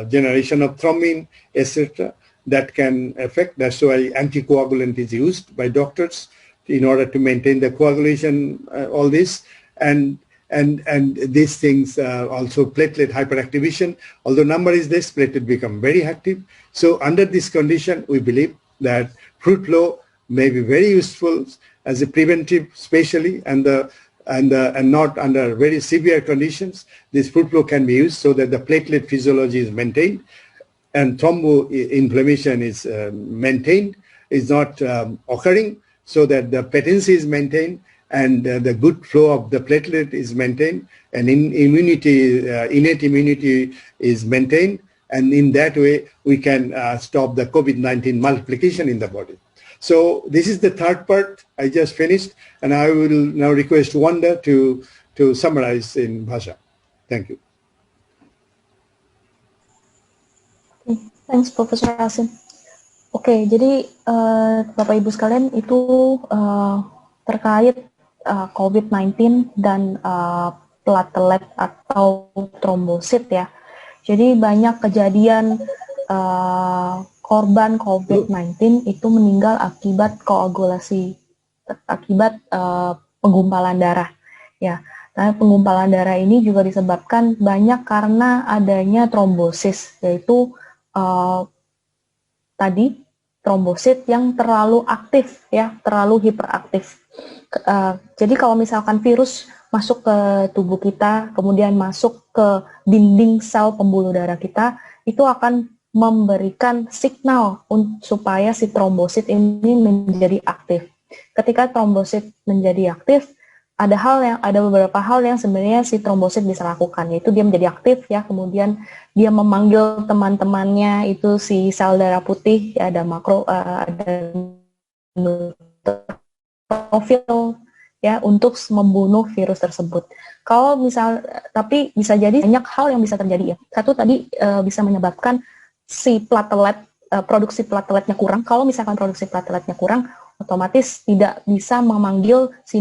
generation of thrombin, etc. that can affect. That's why anticoagulant is used by doctors in order to maintain the coagulation, all this. And these things also platelet hyperactivation. Although number is less, platelet become very active. So under this condition, we believe that FRUITFLOW may be very useful as a preventive, especially, and not under very severe conditions. This FRUITFLOW can be used so that the platelet physiology is maintained and thromboinflammation is maintained, is not occurring, so that the patency is maintained and the good flow of the platelet is maintained, and innate immunity is maintained, and in that way we can stop the COVID-19 multiplication in the body. So this is the third part I just finished, and I will now request Wanda to summarize in Bhasha. Thank you. Okay, thanks Professor Asim. Oke, jadi Bapak Ibu sekalian itu terkait COVID-19 dan platelet atau trombosit ya. Jadi banyak kejadian korban COVID-19 itu meninggal akibat koagulasi, akibat penggumpalan darah. Ya, nah, penggumpalan darah ini juga disebabkan banyak karena adanya trombosis, yaitu tadi trombosit yang terlalu aktif, ya, terlalu hiperaktif. Jadi kalau misalkan virus masuk ke tubuh kita, kemudian masuk ke dinding sel pembuluh darah kita, itu akan memberikan signal supaya si trombosit ini menjadi aktif. Ketika trombosit menjadi aktif, ada beberapa hal yang sebenarnya si trombosit bisa lakukan, yaitu dia menjadi aktif ya, kemudian dia memanggil teman-temannya itu si sel darah putih, ya, ada neutrofil ya untuk membunuh virus tersebut. Kalau tapi bisa jadi banyak hal yang bisa terjadi ya. Satu tadi bisa menyebabkan si platelet, produksi plateletnya kurang. Kalau misalkan produksi plateletnya kurang, otomatis tidak bisa memanggil si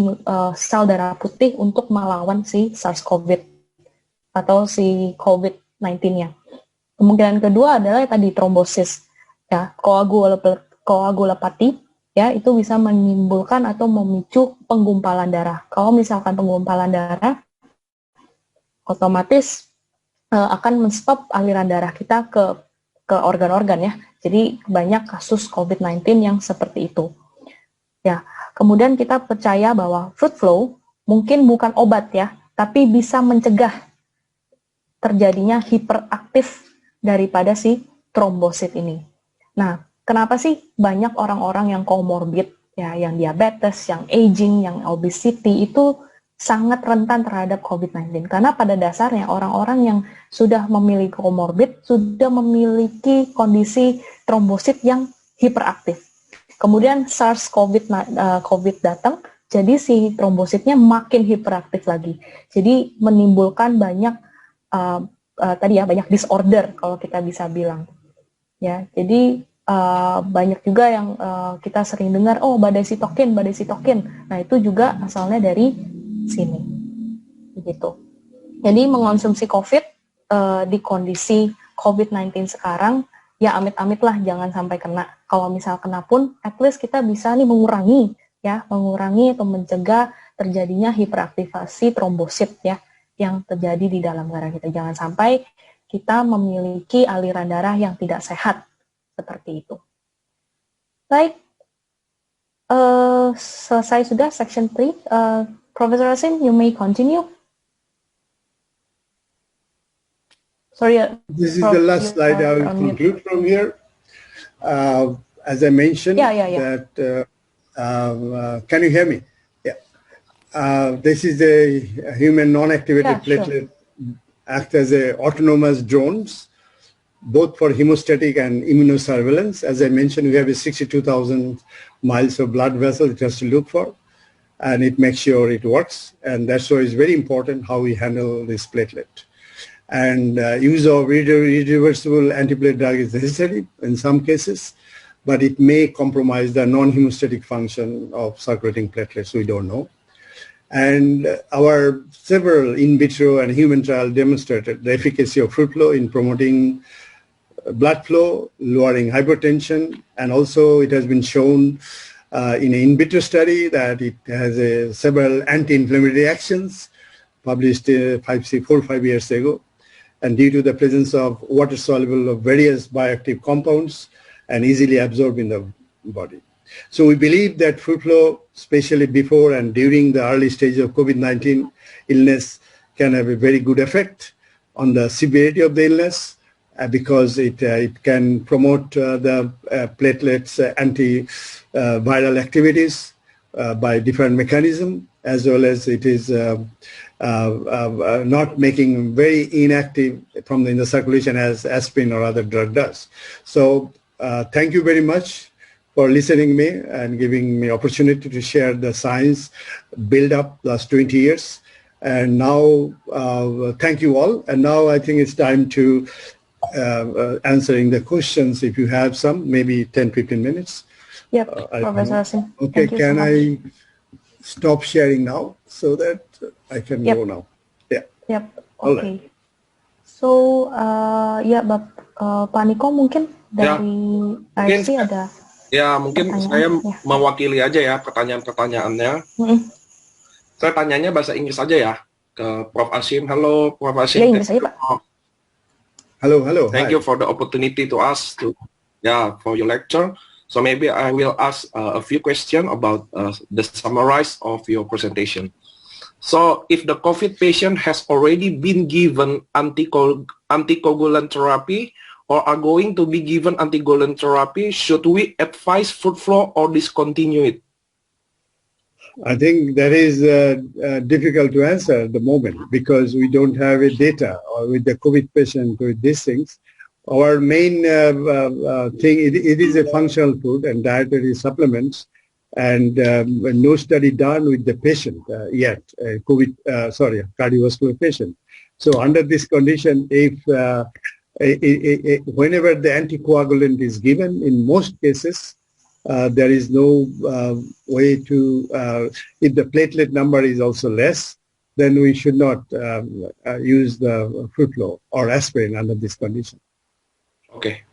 sel darah putih untuk melawan si SARS-CoV atau si COVID-19-nya. Kemungkinan kedua adalah tadi trombosis, ya, koagulopati, ya, itu bisa menimbulkan atau memicu penggumpalan darah. Kalau misalkan penggumpalan darah, otomatis akan menstop aliran darah kita ke ke organ-organ ya. Jadi banyak kasus COVID-19 yang seperti itu. Ya, kemudian kita percaya bahwa fruit flow mungkin bukan obat ya, tapi bisa mencegah terjadinya hiperaktif daripada si trombosit ini. Nah, kenapa sih banyak orang-orang yang komorbid, ya, yang diabetes, yang aging, yang obesity itu sangat rentan terhadap COVID-19? Karena pada dasarnya orang-orang yang sudah memiliki komorbid sudah memiliki kondisi trombosit yang hiperaktif. Kemudian COVID datang, jadi si trombositnya makin hiperaktif lagi. Jadi menimbulkan banyak banyak disorder kalau kita bisa bilang. Ya, jadi banyak juga yang kita sering dengar, oh badai sitokin. Nah itu juga asalnya dari sini, begitu. Jadi mengonsumsi COVID di kondisi COVID-19 sekarang, ya amit-amit lah jangan sampai kena. Kalau misal kena pun, at least kita bisa nih mengurangi atau mencegah terjadinya hiperaktivasi trombosit ya yang terjadi di dalam darah kita. Jangan sampai kita memiliki aliran darah yang tidak sehat seperti itu. Baik, selesai sudah section 3. Professor Asim, you may continue. Sorry. This is the last slide I will conclude from here. As I mentioned, that can you hear me? Yeah. This is a human non-activated platelet, act as a autonomous drones, both for hemostatic and immunosurveillance. As I mentioned, we have a 62,000 miles of blood vessel it has to look for, and it makes sure it works. And that's why it's very important how we handle this platelet. And use of irreversible antiplatelet drug is necessary in some cases, but it may compromise the non-hemostatic function of circulating platelets, we don't know. And our several in vitro and human trials demonstrated the efficacy of fruit flow in promoting blood flow, lowering hypertension, and also it has been shown in an in vitro study that it has several anti-inflammatory actions published 4 or 5 years ago, and due to the presence of water-soluble of various bioactive compounds and easily absorbed in the body. So we believe that fruit flow, especially before and during the early stage of COVID-19 illness, can have a very good effect on the severity of the illness, because it can promote the platelets antiviral activities by different mechanism, as well as it is not making very inactive in the circulation as aspirin or other drug does. So thank you very much for listening me and giving me opportunity to share the science build up last 20 years. And now, thank you all. And now I think it's time to answering the questions. If you have some, maybe 10-15 minutes. Yep, Professor Asim. Okay, can I stop sharing now so that I can go now? Yeah. Yep, oke. Okay. So, ya, Pak Niko mungkin dari AFC ada. Ya, mungkin saya mewakili aja ya pertanyaan-pertanyaannya. Saya tanyanya bahasa Inggris aja ya ke Prof. Asim. Halo, Prof. Asim. Ya, Inggris aja, Pak. Hello. Thank you for the opportunity to ask for your lecture. So maybe I will ask a few questions about the summarize of your presentation. So if the COVID patient has already been given anticoagulant therapy or are going to be given anticoagulant therapy, should we advise fruit flow or discontinue it? I think that is difficult to answer at the moment because we don't have a data with the COVID patient with these things. Our main thing, it is a functional food and dietary supplements, and no study done with the patient yet, cardiovascular patient. So under this condition, if whenever the anticoagulant is given, in most cases, there is no way to, if the platelet number is also less, then we should not use the fruit flow or aspirin under this condition. Okay.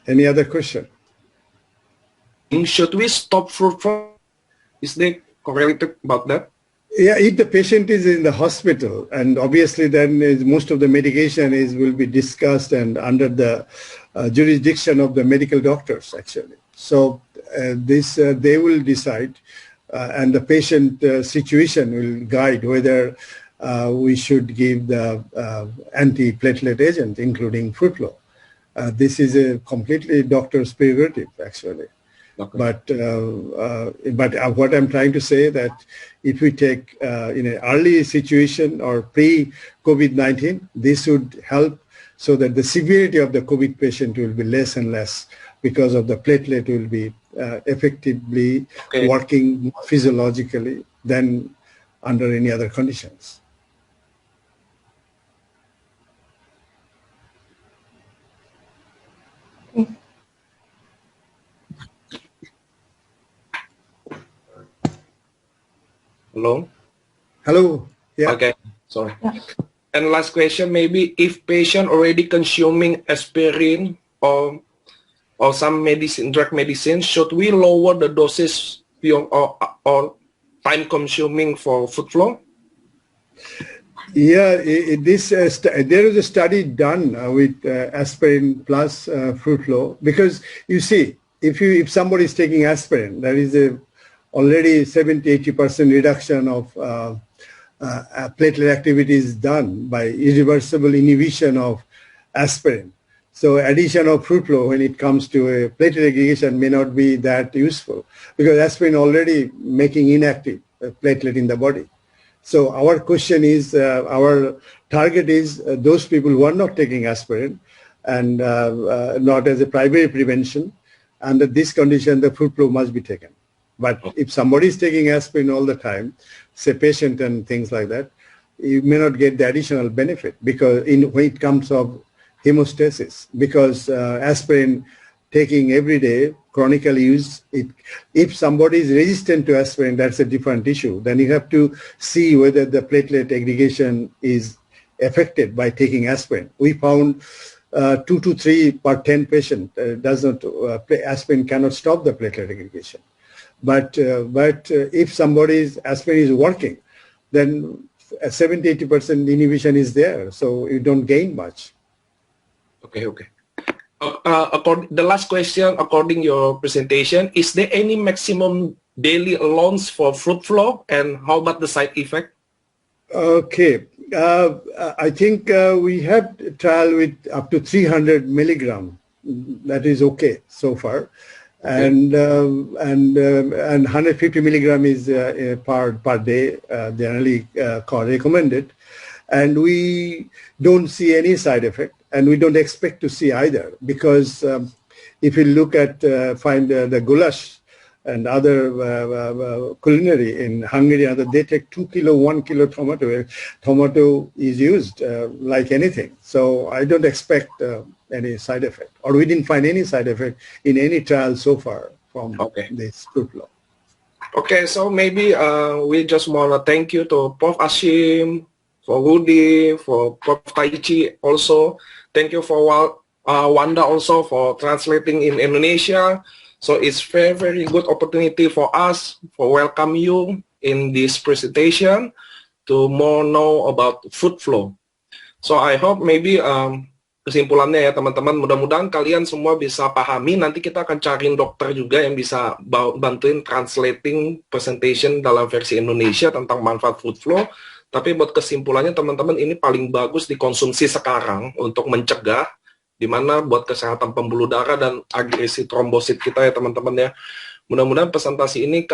Any other question? Should we stop fruit flow? Is there correlated about that? Yeah, if the patient is in the hospital, and obviously then most of the medication will be discussed and under the jurisdiction of the medical doctors, actually. So they will decide, and the patient situation will guide whether we should give the anti-platelet agent, including FRUITFLOW. This is a completely doctor's prerogative, actually. Okay. But what I'm trying to say that if we take in an early situation or pre-COVID-19, this would help so that the severity of the COVID patient will be less and less because of the platelet will be effectively working physiologically than under any other conditions. Hello? Hello. Yeah. Okay, sorry. Yeah. And last question, maybe if patient already consuming aspirin or some drug medicine, should we lower the doses beyond or time consuming for FRUITFLOW? Yeah, there is a study done with aspirin plus FRUITFLOW, because you see, if somebody is taking aspirin, there is already 70-80% reduction of platelet activity is done by irreversible inhibition of aspirin. So addition of FRUITFLOW when it comes to a platelet aggregation may not be that useful because aspirin already making inactive platelet in the body. So our question is, our target is those people who are not taking aspirin and not as a primary prevention. Under this condition, the FRUITFLOW must be taken. But if somebody is taking aspirin all the time, say patient and things like that, you may not get the additional benefit because when it comes of hemostasis, because aspirin taking every day, chronically used, if somebody is resistant to aspirin, that's a different issue. Then you have to see whether the platelet aggregation is affected by taking aspirin. We found 2 to 3 per 10 patient aspirin cannot stop the platelet aggregation. But if somebody's aspirin is working, then 70-80% inhibition is there, so you don't gain much. Okay. The last question, according to your presentation, is there any maximum daily allowance for FRUITFLOW, and how about the side effect? Okay, I think we have trial with up to 300 milligram. That is okay so far. And 150 milligram is per day, generally recommended, and we don't see any side effect, and we don't expect to see either, because if you look at find the goulash and other culinary in Hungary, they take 2 kilo, 1 kilo tomato. Tomato is used like anything, so I don't expect any side effect, or we didn't find any side effect in any trial so far from this FRUITFLOW. Okay, so maybe we just want to thank you to Prof. Asim, for Rudy, for Prof. Taichi also. Thank you for Wanda also for translating in Indonesia. So it's very good opportunity for us for welcome you in this presentation to more know about FRUITFLOW. So I hope maybe kesimpulannya ya teman-teman, mudah-mudahan kalian semua bisa pahami. Nanti kita akan cariin dokter juga yang bisa bantuin translating presentation dalam versi Indonesia tentang manfaat FRUITFLOW. Tapi buat kesimpulannya teman-teman, ini paling bagus dikonsumsi sekarang untuk mencegah, dimana buat kesehatan pembuluh darah dan agresi trombosit kita ya teman-teman ya. Mudah-mudahan presentasi ini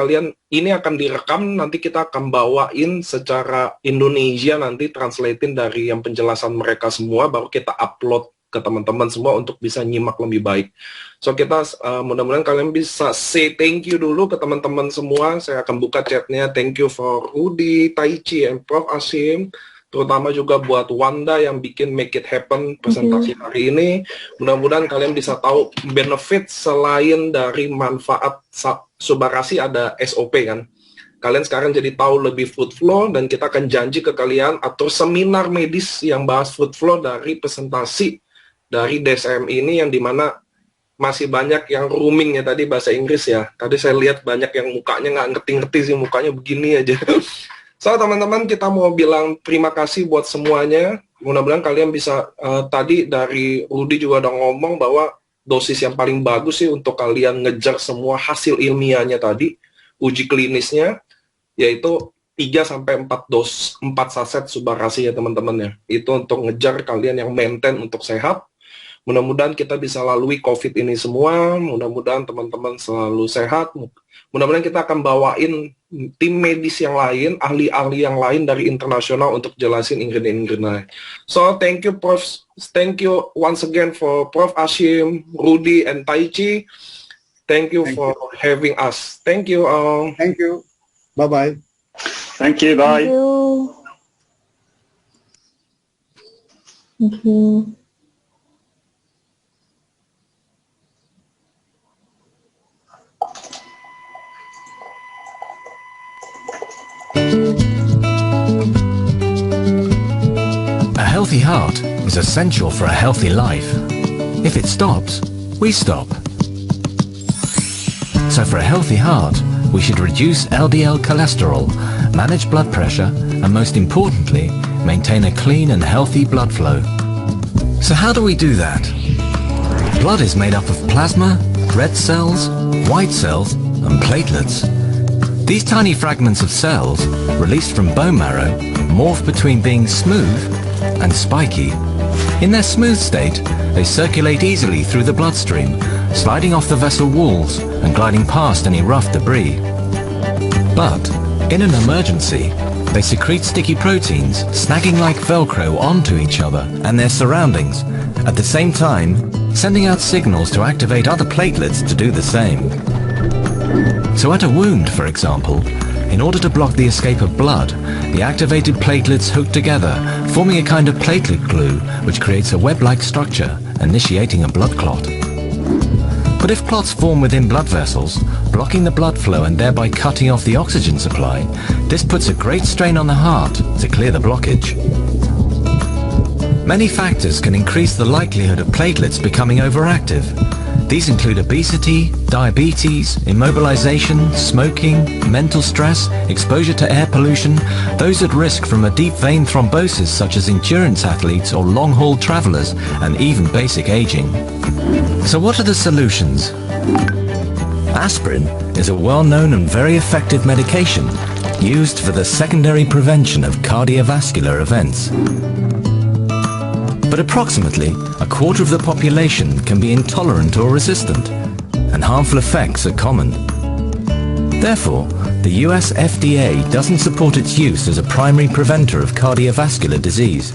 ini akan direkam, nanti kita akan bawain secara Indonesia, nanti translating dari yang penjelasan mereka semua, baru kita upload ke teman-teman semua untuk bisa nyimak lebih baik. So kita mudah-mudahan kalian bisa say thank you dulu ke teman-teman semua. Saya akan buka chatnya. Thank you for Rudy, Taichi, and Prof. Asim. Terutama juga buat Wanda yang bikin make it happen presentasi hari ini. Mudah-mudahan kalian bisa tahu benefit selain dari manfaat subarasi, ada SOP kan. Kalian sekarang jadi tahu lebih FRUITFLOW, dan kita akan janji ke kalian atur seminar medis yang bahas FRUITFLOW dari presentasi dari DSM ini, yang dimana masih banyak yang rooming ya tadi bahasa Inggris ya. Tadi saya lihat banyak yang mukanya nggak ngerti-ngerti sih, mukanya begini aja. So teman-teman, kita mau bilang terima kasih buat semuanya. Mudah-mudahan kalian bisa, tadi dari Rudy juga udah ngomong bahwa dosis yang paling bagus sih untuk kalian ngejar semua hasil ilmiahnya tadi, uji klinisnya, yaitu 3-4 saset subarasi ya teman-teman ya. Itu untuk ngejar kalian yang maintain untuk sehat. Mudah-mudahan kita bisa lalui COVID ini semua, mudah-mudahan teman-teman selalu sehat. Mudah-mudahan kita akan bawain tim medis yang lain, ahli-ahli yang lain dari internasional untuk jelasin ingredient-ingredient. So, thank you Prof. Thank you once again for Prof. Asim, Rudy, and Taichi. Thank you for having us. Thank you all. Thank you. Bye-bye. Thank you. Bye. Thank you. Thank you. A healthy heart is essential for a healthy life. If it stops, we stop. So for a healthy heart, we should reduce LDL cholesterol, manage blood pressure, and most importantly, maintain a clean and healthy blood flow. So how do we do that? Blood is made up of plasma, red cells, white cells, and platelets. These tiny fragments of cells, released from bone marrow, morph between being smooth and spiky. In their smooth state, they circulate easily through the bloodstream, sliding off the vessel walls and gliding past any rough debris. But, in an emergency, they secrete sticky proteins, snagging like Velcro onto each other and their surroundings, at the same time, sending out signals to activate other platelets to do the same. So at a wound, for example, in order to block the escape of blood, the activated platelets hook together, forming a kind of platelet glue, which creates a web-like structure, initiating a blood clot. But if clots form within blood vessels, blocking the blood flow and thereby cutting off the oxygen supply, this puts a great strain on the heart to clear the blockage. Many factors can increase the likelihood of platelets becoming overactive. These include obesity, diabetes, immobilization, smoking, mental stress, exposure to air pollution, those at risk from a deep vein thrombosis such as endurance athletes or long-haul travelers, and even basic aging. So what are the solutions? Aspirin is a well-known and very effective medication used for the secondary prevention of cardiovascular events. But approximately a quarter of the population can be intolerant or resistant, and harmful effects are common. Therefore, the US FDA doesn't support its use as a primary preventer of cardiovascular disease.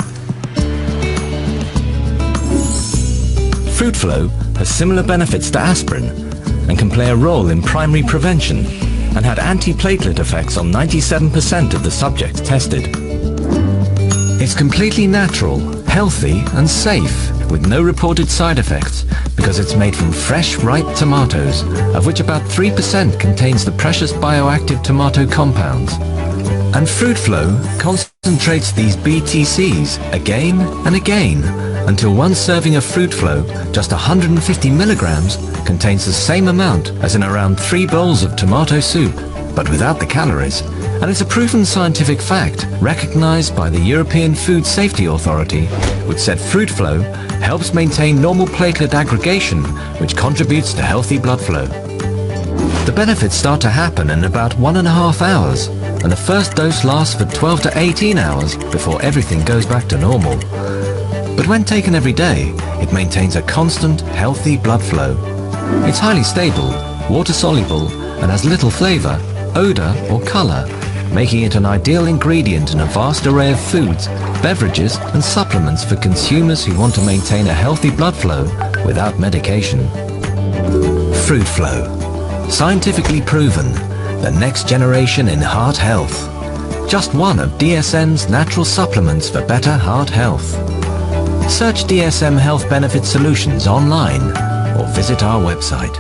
FRUITFLOW has similar benefits to aspirin and can play a role in primary prevention, and had anti-platelet effects on 97% of the subjects tested. It's completely natural, healthy and safe, with no reported side effects, because it's made from fresh, ripe tomatoes, of which about 3% contains the precious bioactive tomato compounds. And FRUITFLOW concentrates these BTCs again and again, until one serving of FRUITFLOW, just 150 milligrams, contains the same amount as in around 3 bowls of tomato soup, but without the calories. And it's a proven scientific fact, recognized by the European Food Safety Authority, which said FRUITFLOW helps maintain normal platelet aggregation, which contributes to healthy blood flow. The benefits start to happen in about 1.5 hours, and the first dose lasts for 12 to 18 hours before everything goes back to normal. But when taken every day, it maintains a constant, healthy blood flow. It's highly stable, water-soluble, and has little flavor, odor, or color, making it an ideal ingredient in a vast array of foods, beverages, and supplements for consumers who want to maintain a healthy blood flow without medication. FRUITFLOW. Scientifically proven, the next generation in heart health. Just one of DSM's natural supplements for better heart health. Search DSM Health Benefit Solutions online or visit our website.